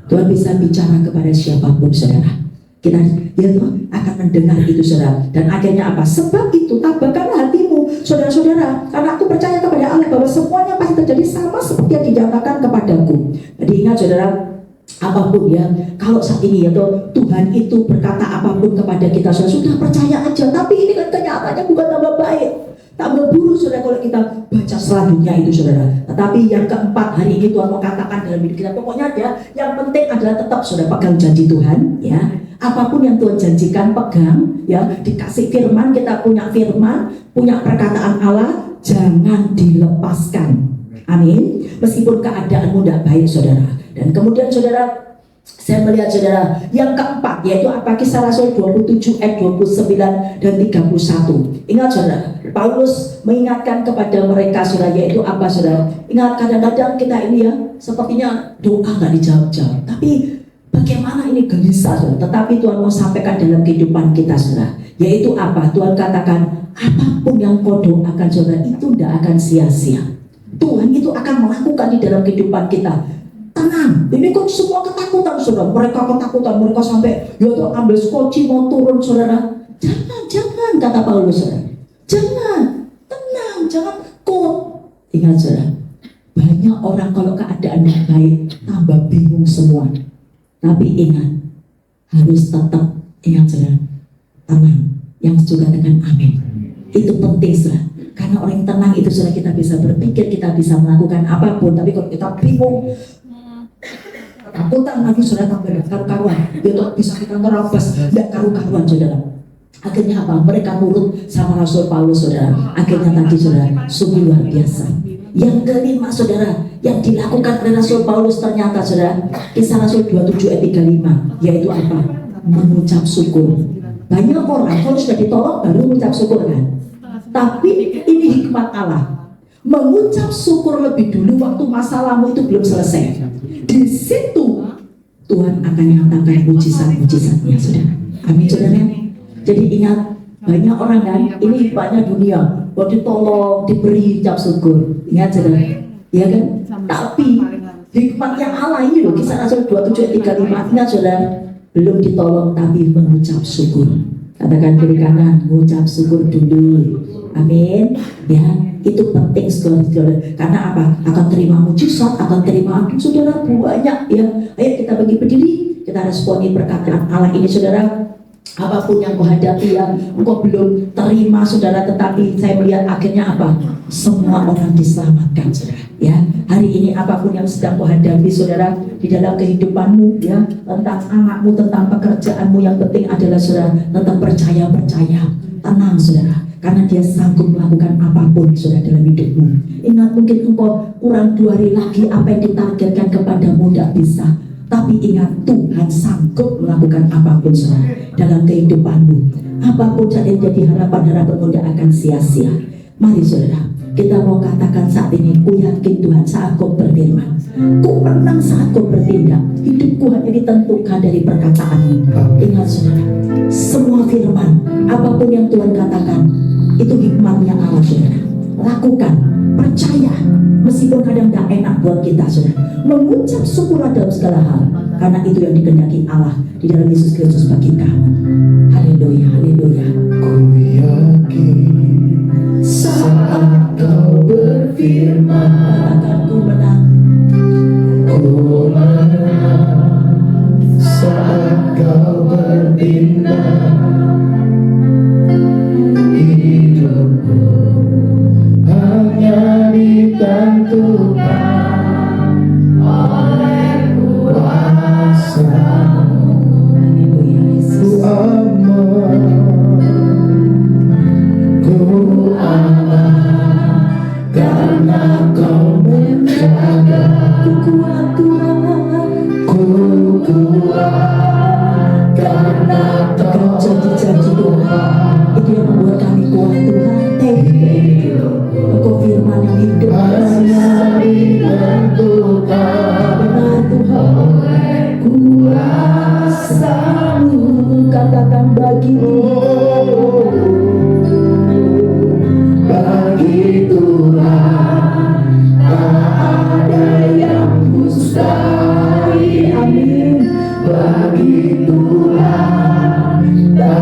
Tuhan bisa bicara kepada siapapun saudara. Kita ya Tuhan akan mendengar itu saudara. Dan akhirnya apa? Sebab itu tabahkanlah hatimu saudara-saudara, karena aku percaya kepada Allah bahwa semuanya pasti terjadi sama seperti yang dinyatakan kepadaku. Jadi ingat saudara, apapun ya, kalau saat ini ya Tuhan itu berkata apapun kepada kita saudara, sudah percaya aja. Tapi ini kan kenyataannya bukan tambah baik, tambah buruk saudara kalau kita baca selanjutnya itu saudara. Tetapi yang keempat hari ini Tuhan mau katakan dalam hidup kita, pokoknya ada yang penting adalah tetap saudara pegang janji Tuhan ya. Apapun yang Tuhan janjikan pegang ya. Dikasih firman, kita punya firman, punya perkataan Allah, jangan dilepaskan. Amin. Meskipun keadaanmu tidak baik saudara. Dan kemudian saudara, saya melihat saudara yang keempat yaitu apa? Kisah Rasul 27 ayat 29 dan 31. Ingat saudara, Paulus mengingatkan kepada mereka saudara, yaitu apa saudara? Ingat kadang-kadang kita ini ya sepertinya doa nggak dijawab-jawab, tapi bagaimana ini gelisah saudara. Tetapi Tuhan mau sampaikan dalam kehidupan kita saudara, yaitu apa? Tuhan katakan apapun yang kau doakan saudara itu tidak akan sia-sia. Tuhan itu akan melakukan di dalam kehidupan kita. Tenang, ini kok semua ketakutan saudara. Mereka ketakutan, mereka sampai ya tuh ambil skoci mau turun saudara. Jangan kata Paulus saudara. Jangan, jangan takut. Ingat saudara, banyak orang kalau keadaannya baik tambah bingung semua. Tapi ingat, harus tetap ingat saudara, tenang. Yang juga dengan amin. Itu penting saudara. Karena orang yang tenang itu saudara, kita bisa berpikir, kita bisa melakukan apapun. Tapi kalau kita bingung, ketakutan lagi saudara, tambah karu-karuan. Itu bisa kita terabas, tidak karu-karuan saudara. Akhirnya apa? Mereka nurut sama Rasul Paulus saudara. Akhirnya tadi saudara, sungguh luar biasa. Yang kelima saudara, yang dilakukan oleh Rasul Paulus ternyata saudara, Kisah Rasul 27 ayat 35, yaitu apa? Mengucap syukur. Banyak orang kalau sudah ditolong baru mengucap syukur kan? Tapi ini hikmat Allah. Mengucap syukur lebih dulu waktu masalahmu itu belum selesai. Di situ Tuhan akan nyatakan mujizat-mujizatnya saudara. Amin saudara. Jadi ingat, banyak orang kan, ini hikmatnya dunia. Kalau ditolong, diberi ucap syukur. Ingat saudara, ya kan? Tapi hikmatnya Allah ini loh, Kisah Rasul 27 ayat 35. Ingat saudara, belum ditolong tapi mengucap syukur. Katakan kiri kanan, mengucap syukur dulu. Amin. Ya, itu penting saudara. Karena apa? Akan terima mujizat, akan terima ampun saudara banyak ya. Ayo kita bagi berdiri, kita responi perkataan Allah ini saudara. Apapun yang kau hadapi yang engkau belum terima saudara, tetapi saya melihat akhirnya apa? Semua orang diselamatkan saudara. Ya, hari ini apapun yang sedang kau hadapi saudara di dalam kehidupanmu ya, tentang anakmu, tentang pekerjaanmu, yang penting adalah saudara tetap percaya, tenang saudara, karena dia sanggup melakukan apapun saudara dalam hidupmu. Ingat, mungkin engkau kurang 2 hari lagi apa yang ditargetkan kepadamu tidak bisa. Tapi ingat, Tuhan sanggup melakukan apapun saudara dalam kehidupanmu. Apapun yang jadi harapan-harapanmu tidak akan sia-sia. Mari saudara, kita mau katakan saat ini, ku yakin Tuhan saat kau berfirman, ku menang saat kau bertindak. Hidupku hanya ditentukan dari perkataanmu. Ingat saudara, semua firman, apapun yang Tuhan katakan, itu hikmatnya Allah saudara. Lakukan, percaya, meskipun kadang tidak enak buat kita saudara. Mengucap syukur dalam segala hal, karena itu yang dikehendaki Allah di dalam Yesus Kristus bagi kamu. Haleluya, haleluya. Ku yakin saat kau berfirman, Katakan ku menang. ku menang. Saat kau bertindak, hidupku hanya ditentukan oleh kuasa-Mu. Haleluya, Yesus. Ku aman, ku aman, karena Kau menjaga. Ku kuat Tuhan, Ku kuat, karena Kau janji-janji Tuhan itu yang membuat kami kuat Tuhan. Engkau firman yang hidup hanya ditentukan benar Tuhan oleh kuasa-Mu. Katakan bagimu, bagi Tuhan tak ada yang mustahil. amin. Bagi Tuhan tak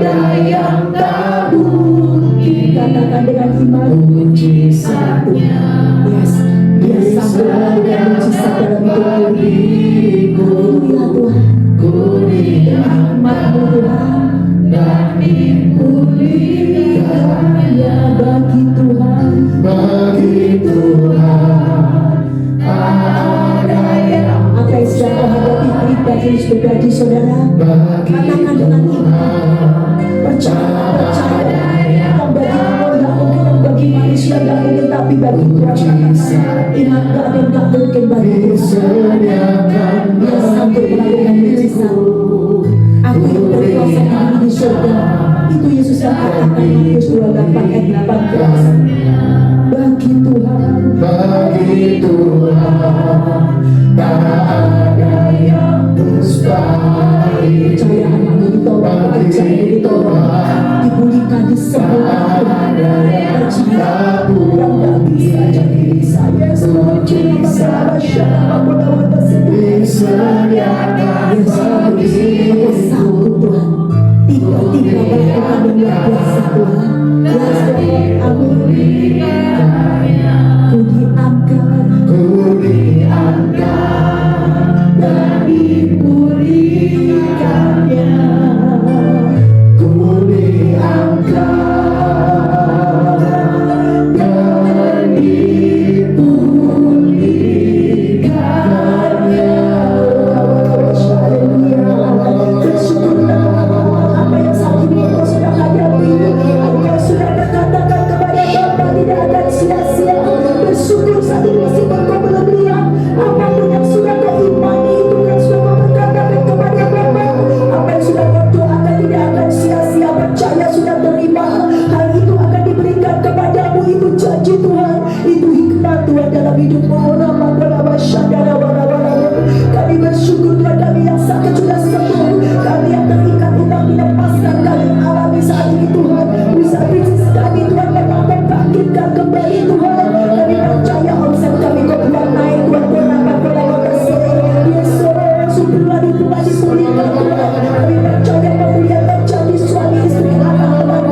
ada yang tak mungkin. Katakan dengan iman, Mujizatnya yes, dia sanggup melakukan mujizat dalam hidupku. Ya Tuhan, ku lihat nikmat-Mu Tuhan, dan ya bagi Tuhan, bagi Tuhan ada yang apa yang sedang kau hadapi pribadi saudara, katakan dengan iman, percaya. Yang bagi engkau tidak mungkin, yang bagi manusia tidak mungkin, tapi bagi Tuhan katakan, ingat, gak ada yang gak mungkin bagi Tuhan. Dia sanggup melakukan mujizat. Aku yang berkuasa di surga, itu Yesus yang katakan Matius 28 ayat 18. Bagi Tuhan, bagi Tuhan tak ada yang mustahil. percaya anakmu ditolong, pekerjaanmu ditolong, dipulihkan, disembuhkan. Percaya yang gak bisa jadi bisa. Yesus Mujizat disediakan Engkau sanggup Tuhan, tiba-tiba melakukan yang luar biasa Tuhan. Yes Tuhan, amin. saat ini meskipun kau belum lihat, apapun yang sudah kau imani itu kan sudah kau berkatakan kepada Bapa. Apa yang sudah kau doakan tidak akan sia-sia, percaya sudah terima. Hal itu akan diberikan kepadamu, itu janji Tuhan, itu hikmat Tuhan dalam hidupmu. Kami bersyukur Tuhan, kami yang sakit sudah sembuh, kami yang terikat utang dilepaskan, kami alami saat ini Tuhan. Bisa bisnis kami Tuhan, kami akan bangkitkan kembali Tuhan. Kami percaya omset kami kau buat naik Tuhan, berapa bersih. Yesus sudah dipulihkan Tuhan. Kami percaya pemulihan terjadi, suami istri, anak-anak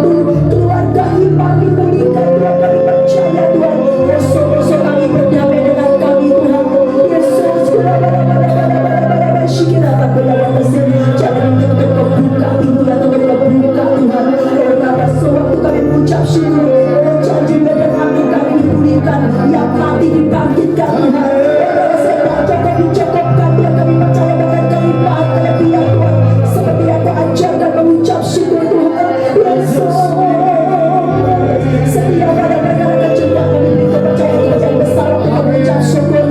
keluarga iman dipulihkan Tuhan. Kami percaya Tuhan, Yesus kami berdamai dengan kami Tuhan. Yesus jangan untuk kau buka pintu atau kau buka Tuhan. Sewaktu kami mengucap syukur, janji dan hati kami dipulihkan, yang mati dibangkitkan Tuhan. Kau dicukupkan Tuhan, kami percaya bahkan kami pakai dia Tuhan, seperti yang kau ajarkan mengucap syukur Tuhan. Yesus setia pada perkara kecil yang kami percaya Tuhan yang besar untuk mengucap syukur.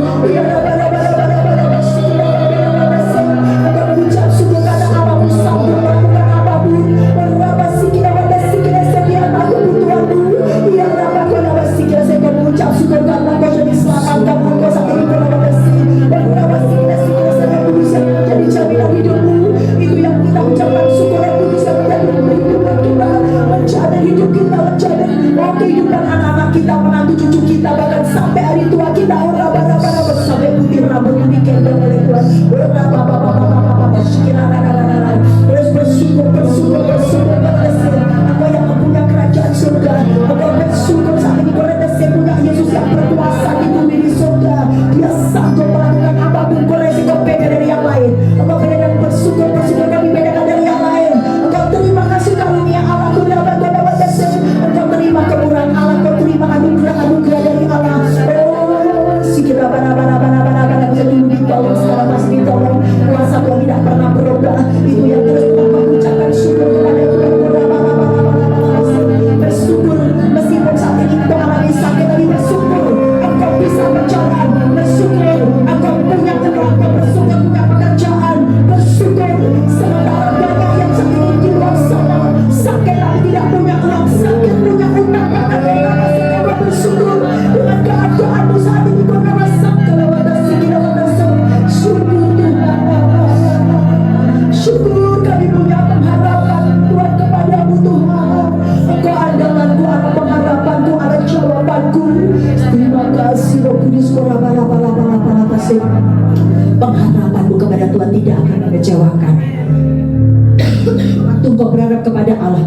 Mengucap syukur karena Allahmu sanggup melakukan apapun. Berapa sikit awalnya sikit sekian aku butuhanmu. Ya berapa kau dapat sikit saya kau mengucap syukur karena kau jadi selamatkan kau saat ini kau dapat bersih. Berapa sikit saya kudus yang menjadi jaminan hidupmu. Itu yang kita ucapkan syukur yang kudus yang menjadi kehidupan kita, menjadi hidup kita, menjadi kehidupan anak-anak kita, menantu cucu kita, bahkan sampai hari tua kita. Berapa sampai putih rambut dikendong oleh Tuhan. Berapa terus bersyukur Engkau yang mempunyai kerajaan surga. Engkau bersyukur saat ini kau rese punya Yesus yang berkuasa di bumi di surga. Dia sanggup melakukan apapun. Kau rese kau beda dari yang lain. Engkau beda dan bersyukur kami bedakan dari yang lain. Engkau terima kasih karunia Allah, kau dapat rese. Engkau terima kemurahan Allah, kau terima anugerah dari Allah. Sikit bisa dulu ditolong, sekarang masih ditolong. Kuasa Tuhan tidak pernah berubah. Itu yang terus kita mengucapkan syukur kepada Tuhan. Bersyukur meskipun saat ini engkau alami sakit, tapi bersyukur engkau bisa berjalan. Bersyukur engkau punya uang, bersyukur punya pekerjaan. Bersyukur sementara banyak yang saat ini di luar sana sakit tapi tidak punya uang, sakit punya utang, bahkan mereka masih dapat bersyukur dengan keadaanmu saat ini. Kau rasakan syukur Tuhan. Syukur kami punya pengharapan Tuhan kepadamu Tuhan. Engkau andalanku, ada pengharapanku, ada jawabanku. Terima kasih Roh Kudus. Pengharapanmu kepada Tuhan tidak akan mengecewakan. Waktu engkau berharap kepada Allah,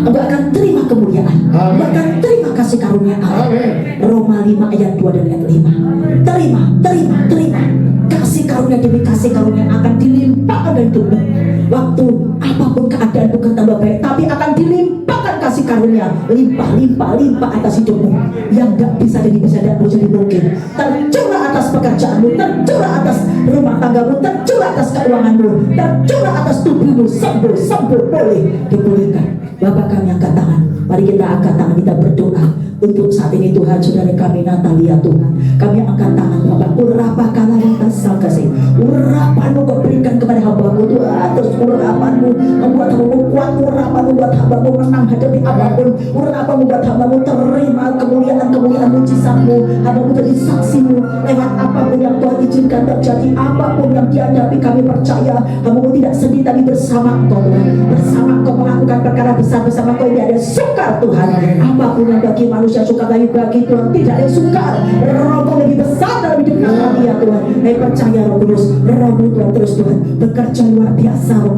engkau akan terima kemuliaan, engkau akan terima kasih karunia Allah. Roma 5 ayat 2 dan ayat 5. Terima kasih karunia demi kasih karunia akan dilimpahkan dari hidupmu. Waktu apapun keadaanmu tambah baik, tapi akan dilimpahkan kasih karunia limpah atas hidupmu. Yang gak bisa tidak mau jadi mungkin. Tercurah atas pekerjaanmu, tercurah atas rumah tanggamu, tercurah atas keuanganmu, tercurah atas tubuhmu. Sembuh boleh dipulihkan. Bapak kami angkat tangan, mari kita angkat tangan, kita berdoa untuk saat ini Tuhan. Saudara kami Natalia Tuhan, kami angkat tangan Bapak. Urapa kala yang tersangkasi, urapanmu kau berikan kepada hambamu Tuhan. Terus urapanmu membuat hambamu kuat, urapanmu membuat hambamu menang hadapi apapun, urapanmu membuat hambamu terima kemuliaan mujizatmu. Hambamu jadi saksimu lewat apapun yang Tuhan izinkan terjadi, apapun yang dihadapi. Kami percaya hambamu tidak sedih, tapi bersama Engkau Tuhan, bersama Engkau melakukan perkara besar, bersama Engkau ini ada sukar Tuhan. Apapun yang bagi manusia sukar, tapi bagi Tuhan tidak ada sukar. Rohmu lebih besar dalam hidup kami ya Tuhan. Kami percaya Roh Kudus, Rohmu Tuhan terus Tuhan bekerja luar biasa. Roh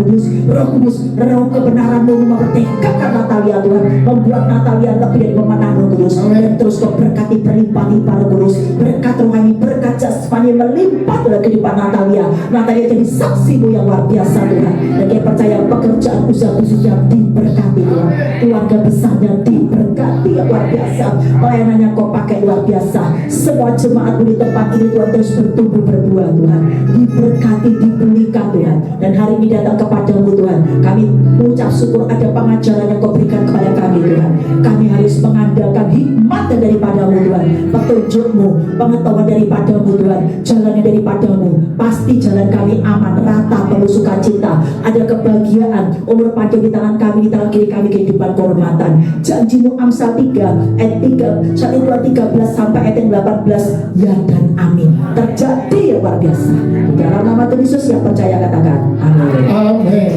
Kudus, Roh kebenaranmu memerdekakan Natalia Tuhan, membuat Natalia lebih dari pemenang Roh Kudus. Dan terus Kau berkati berlimpah-limpah Roh Kudus, berkat rohani, berkat jasmani jasmani melimpah dalam kehidupan Natalia. Natalia jadi saksimu yang luar biasa Tuhan. Dan dia percaya pekerjaan usaha khususnya diberkati Tuhan. Keluarga besarnya diberkati yang luar biasa. Pelayanannya kau pakai luar biasa. Semua jemaat di tempat ini Tuhan terus bertumbuh berbuah Tuhan. Diberkati, dipulihkan Tuhan. Dan hari ini datang kepadamu Tuhan. Kami mengucap syukur ada pengajaran yang kau berikan kepada kami Tuhan. Kami harus mengandalkan hikmat daripadamu Tuhan. Petunjukmu, pengetahuan daripadamu Tuhan. Jalannya daripadamu. Pasti jalan kami aman, rata, penuh sukacita. Ada kebahagiaan, umur panjang di tangan kami, di tangan kiri kami kehidupan kehormatan. Janjimu Amsal 3 ayat 3 saat itu 13 sampai ayat 18 ya dan amin. Terjadi yang luar biasa. Di dalam nama Tuhan Yesus yang percaya katakan amin. Amin.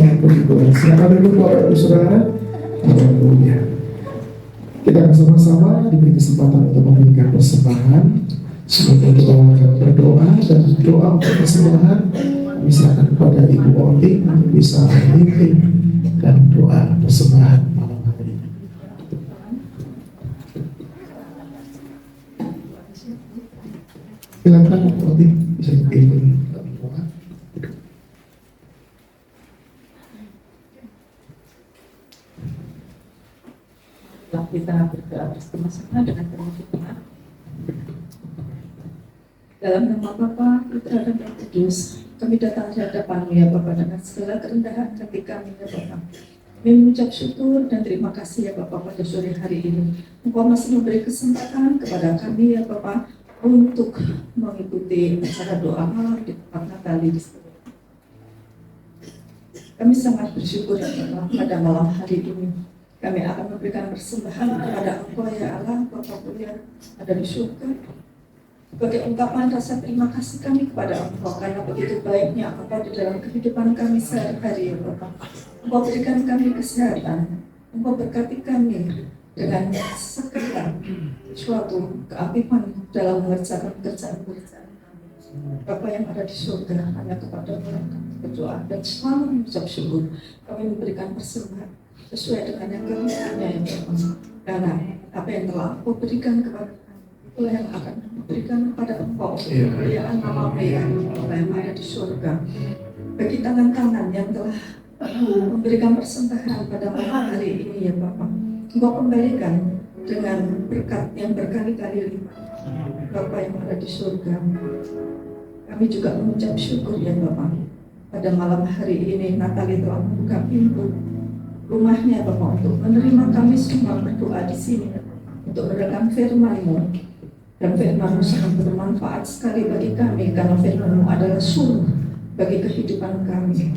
Silakan duduk Bapak Ibu Saudara. Haleluya. Kita akan sama-sama diberi kesempatan untuk memberikan persembahan. Semoga kita akan berdoa dan doa untuk persembahan. Misalkan kepada Ibu Oti untuk bisa memimpin dan doa persembahan malam hari ini. Silakan Ibu Oti bisa memimpin doa. Kita berdoa bersama-sama dengan firman Tuhan. Dalam nama Bapa, Putra dan Roh Kudus, kami datang di hadapan-Mu ya Bapa dengan segala kerendahan hati kami ya Bapa. Kami mengucap syukur dan terima kasih ya Bapa pada sore hari ini. Engkau masih memberi kesempatan kepada kami ya Bapa untuk mengikuti acara doa malam di tempat Natali di sini. Kami sangat bersyukur ya Bapa pada malam hari ini. Kami akan memberikan persembahan kepada Engkau ya Allah, Bapa yang ada di surga. Sebagai ungkapan rasa terima kasih kami kepada Engkau karena begitu baiknya Engkau di dalam kehidupan kami sehari-hari ya Bapa. Engkau berikan kami kesehatan, Engkau berkati kami dengan segala suatu keapipan dalam mengerjakan pekerjaan-pekerjaan kami. Bapa yang ada di surga, hanya kepada Engkau kami berdoa dan selalu mengucap syukur. Kami memberikan persembahan sesuai dengan yang kami punya ya Bapa. Karena apa yang telah Engkau berikan kepada kami, itulah yang akan berikan kepada Engkau kemuliaan nama-Mu yang ada di surga. Bagi tangan-tangan yang telah memberikan persembahan pada malam hari ini ya Bapa, Engkau kembalikan dengan berkat yang berkali-kali lipat Bapa yang ada di surga. Kami juga mengucap syukur ya Bapa, pada malam hari ini Natali telah membuka pintu rumahnya Bapak untuk menerima kami semua berdoa di sini untuk mendengarkan firman-Mu. Dan firman-Mu sangat bermanfaat sekali bagi kami karena firman-Mu adalah sumber bagi kehidupan kami.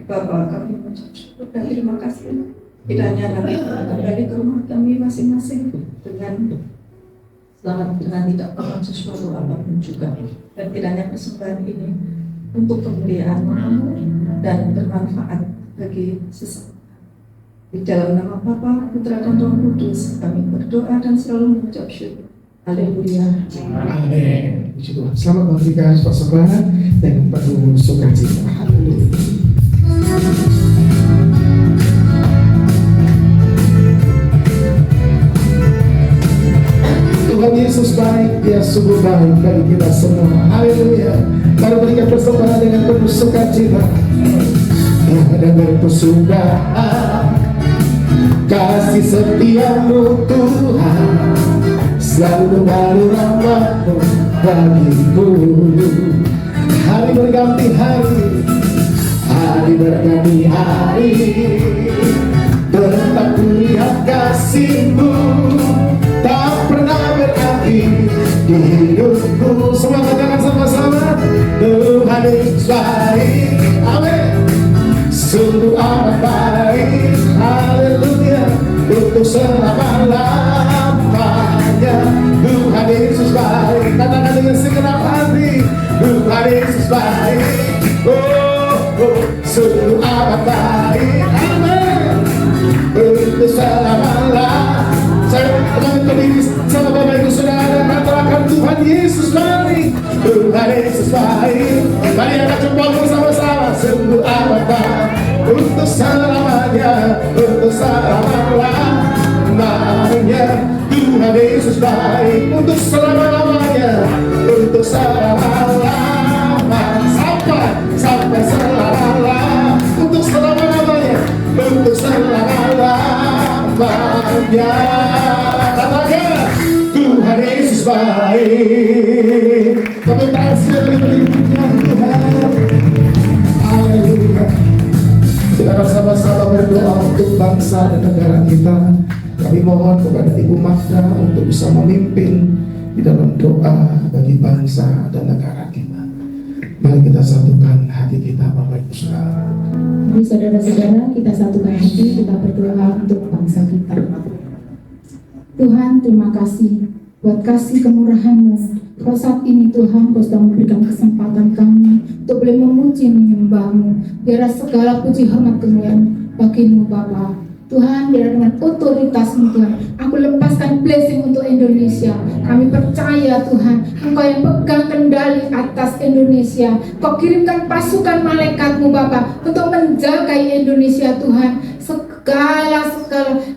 Bapak, kami mengucap syukur dan terima kasih. Kiranya nanti kembali ke rumah kami masing-masing dengan selamat, dengan tidak pernah sesuatu apapun juga. Dan kiranya persembahan ini untuk kemuliaan-Mu dan bermanfaat bagi sesama. Di dalam nama Bapa, Putra dan Roh Kudus, kami berdoa dan selalu mengucap syukur. Haleluya. Amin. Puji Tuhan. Selamat memberikan persembahan dengan penuh sukacita. Haleluya. Tuhan Yesus baik, Dia sungguh baik bagi kita semua. Haleluya. Mari berikan persembahan dengan penuh sukacita. Dan berpersembahkan kasih setiamu Tuhan, selalu baru rahmat-Mu bagiku. Hari berganti hari, hari berganti hari, tetap kulihat kasih-Mu tak pernah berakhir di hidupku. Semua katakan sama-sama, Tuhan Yesus baik. Amin. Sungguh amat baik. Haleluya. Untuk selama-lamanya Tuhan Yesus baik. Katakan dengan segenap hati, Tuhan Yesus baik. Sungguh amat baik. Amin. Untuk selama-lamanya. Saya teman berdiri sama Bapak Ibu Saudara, katakan Tuhan Yesus baik. Tuhan Yesus baik. Mari angkat jempol bersama-sama. Sungguh amat baik. Untuk selamanya, untuk selama-lamanya Tuhan Yesus baik. Untuk selama-lamanya, untuk selama-lamanya baik. Kami pasrah berlimpahnya Tuhan. Haleluya. Kita akan sama-sama berdoa untuk bangsa dan negara kita. Kami mohon kepada Ibu Magda untuk bisa memimpin di dalam doa bagi bangsa dan negara kita. Mari kita satukan hati kita, Bapak Ibu Saudara. Mari saudara-saudara kita satukan hati, kita berdoa untuk bangsa kita. Tuhan, terima kasih buat kasih kemurahan-Mu. Kalau saat ini Tuhan, Kau sudah memberikan kesempatan kami untuk boleh memuji menyembah-Mu. Biar segala puji hormat kemuliaan bagi-Mu Bapa. Tuhan, biar dengan otoritas-Mu Tuhan, aku lepaskan blessing untuk Indonesia. Kami percaya Tuhan, Engkau yang pegang kendali atas Indonesia. Kau kirimkan pasukan malaikat-Mu Bapa untuk menjaga Indonesia Tuhan. Segala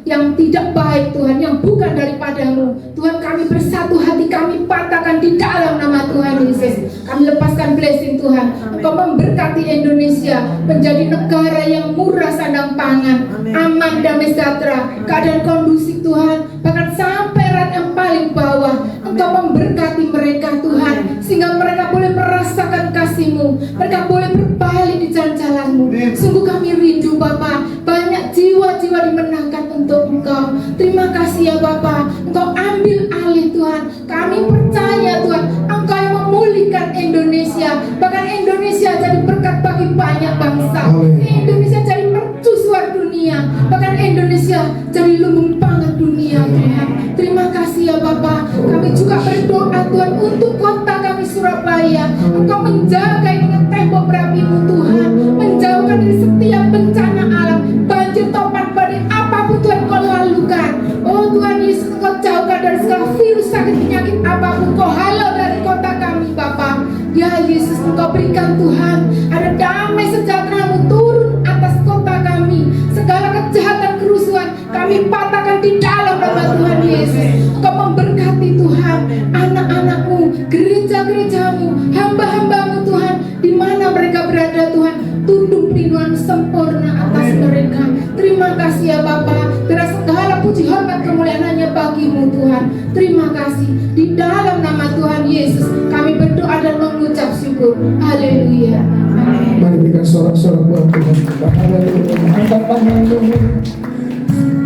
yang tidak baik Tuhan, yang bukan daripada-Mu Tuhan, kami bersatu hati, kami patahkan di dalam nama Tuhan Yesus. Kami lepaskan blessing Tuhan. Engkau memberkati Indonesia menjadi negara yang murah sandang pangan, aman, damai sejahtera, keadaan kondusif Tuhan. Bahkan sampai rakyat yang paling bawah, Engkau memberkati mereka Tuhan, sehingga mereka boleh merasakan kasih-Mu, mereka boleh berbalik di jalan-jalan-Mu. Sungguh kami rindu Bapa, banyak jiwa-jiwa dimenangkan untuk Engkau. Terima kasih ya Bapa, Engkau ambil alih Tuhan. Kami percaya Tuhan, Engkau yang memulihkan Indonesia. Bahkan Indonesia jadi berkat bagi banyak bangsa. Indonesia jadi mercusuar dunia. Bahkan Indonesia jadi lumbung pangan dunia Tuhan. Terima kasih ya Bapa. Kami juga berdoa Tuhan untuk kota kami Surabaya. Engkau menjaga dengan tembok berapi-Mu Tuhan, menjauhkan dari setiap bencana alam, banjir, topan, badai, apapun Tuhan Kau lalukan. Oh Tuhan Yesus, Engkau jauhkan dari segala virus, sakit, penyakit apapun. Kau halau dari kota kami Bapa. Ya Yesus, Engkau berikan Tuhan ada damai sejahtera-Mu turun atas kota kami. Segala kejahatan, kerusuhan kami patahkan di dalam nama Tuhan Yesus. Engkau memberkati Tuhan anak-anak-Mu, gereja-gereja-Mu, hamba-hamba-Mu Tuhan, di mana mereka berada Tuhan, tunduk perlindungan sempurna atas mereka. Terima kasih ya Bapa. Biar segala puji hormat kemuliaan hanya bagi-Mu Tuhan. Terima kasih. Di dalam nama Tuhan Yesus kami berdoa dan mengucap syukur. Haleluya. Amin. Mari berikan sorak-sorak buat Tuhan kita. Haleluya. Angkat tanganmu.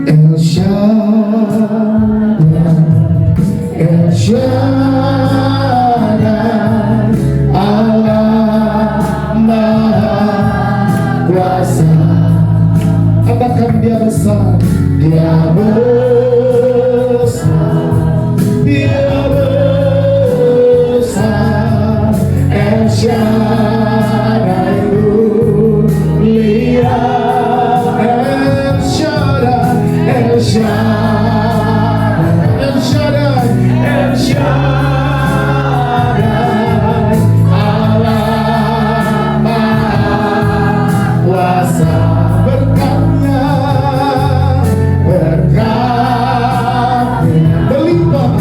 El Shaddai, El Shaddai, Allah Maha Kuasa. Katakan Dia besar, Dia besar, Dia besar. El Shaddai mulia, El Shaddai, El Shaddai, El Shaddai, El Shaddai, Allah Maha Kuasa. Berkatnya, berkat berlimpah,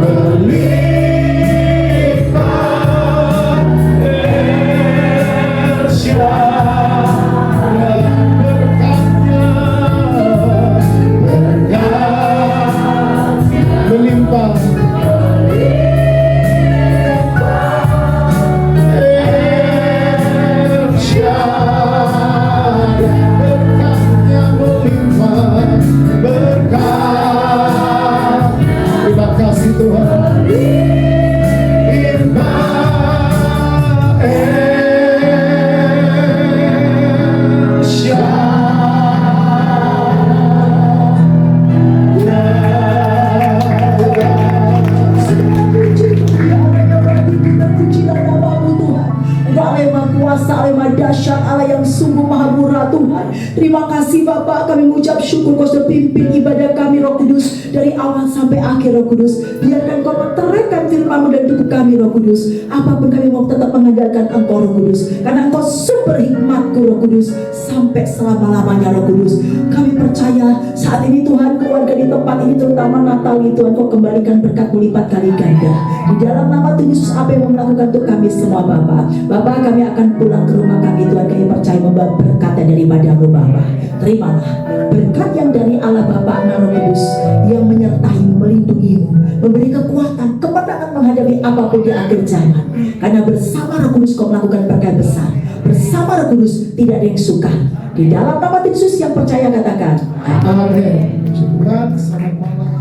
berlimpah. El Shaddai, berkatnya, berkat berlimpah. El Shaddai, berkatnya melimpah, berkat. Terima kasih Tuhan. Limpah El Kuasa Allah yang dahsyat, Allah yang sungguh maha murah Tuhan. Terima kasih Bapak, kami mengucap syukur Kau sudah pimpin ibadah kami Roh Kudus dari awal sampai akhir Roh Kudus. Biarkan Kau meteraikan firman-Mu dan tubuh kami Roh Kudus. Apapun kami mau tetap mengandalkan Engkau Roh Kudus, karena Engkau sumber hikmat-Ku Roh Kudus sampai selama-lamanya Roh Kudus. Kami percaya saat ini Tuhan, keluarga di tempat ini terutama Natal ini Tuhan, Kau kembalikan berkat melipat kali ganda. Di dalam nama Tuhan Yesus, apa yang mau melakukan untuk kami semua Bapak. Bapak, kami akan pulang ke rumah kami Tuhan, kami percaya membawa berkat daripada-Mu Bapa. Terimalah berkat yang dari Allah Bapa, Anak, Roh Kudus yang menyertai-Mu, melindungi-Mu, memberi kekuatan, kemenangan menghadapi apapun di akhir zaman. Karena bersama Roh Kudus kau melakukan berkat besar. Bersama Roh Kudus tidak ada yang suka. Di dalam nama Yesus yang percaya katakan. Amin. Syukuran, selamat malam.